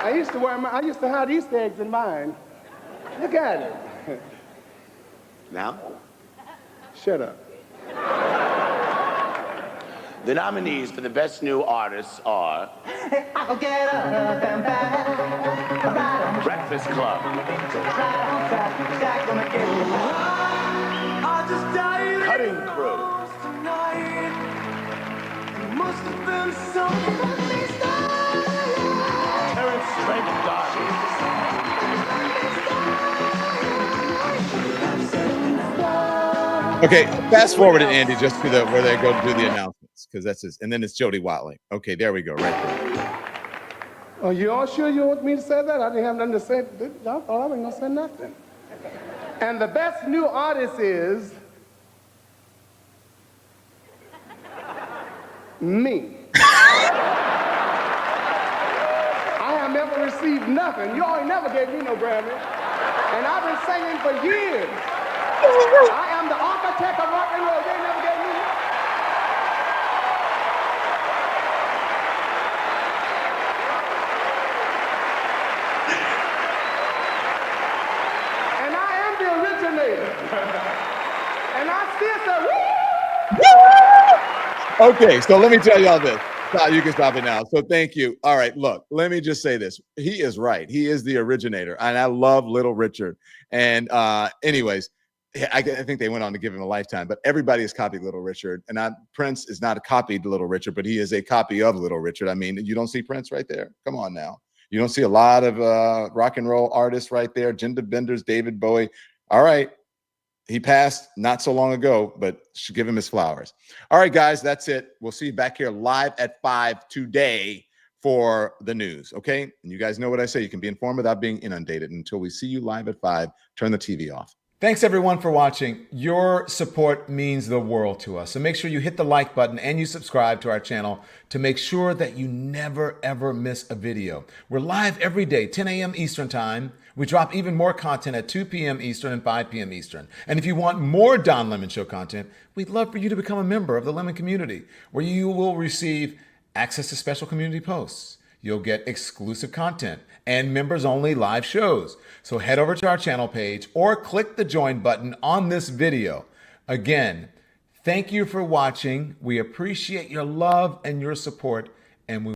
I used to hide Easter eggs in mine. Look at it. Now? Shut up. The nominees for the Best New Artists are Breakfast Club, Cutting Crew, Terrence Trent D'Arby. Okay, fast forward it, Andy, just to where they go to do the announcements, because that's his, and then it's Jody Watley. Okay, there we go, right there. Oh, you all sure you want me to say that? I didn't have nothing to say. I thought I wasn't gonna say nothing. And the best new artist is me. I have never received nothing. You all ain't never gave me no Grammy. And I've been singing for years. I am the architect of rock and roll. They never gave me nothing. And I am the originator. And I still say, woo! Okay, so let me tell you all this. You can stop it now. So thank you. All right, look, let me just say this. He is right. He is the originator, and I love Little Richard. And anyways, I think they went on to give him a lifetime, but everybody has copied Little Richard. And Prince is not a copy to Little Richard, but he is a copy of Little Richard. I mean, you don't see Prince right there? Come on now. You don't see a lot of rock and roll artists right there. Gender Benders, David Bowie. All right. He passed not so long ago, but should give him his flowers. All right, guys, that's it. We'll see you back here live at 5 today for the news, okay? And you guys know what I say. You can be informed without being inundated. Until we see you live at 5, turn the TV off. Thanks, everyone, for watching. Your support means the world to us. So make sure you hit the like button and you subscribe to our channel to make sure that you never, ever miss a video. We're live every day, 10 a.m. Eastern Time. We drop even more content at 2 p.m. Eastern and 5 p.m. Eastern. And if you want more Don Lemon Show content, we'd love for you to become a member of the Lemon community, where you will receive access to special community posts. You'll get exclusive content and members-only live shows. So head over to our channel page or click the join button on this video. Again, Thank you for watching. We appreciate your love and your support, and we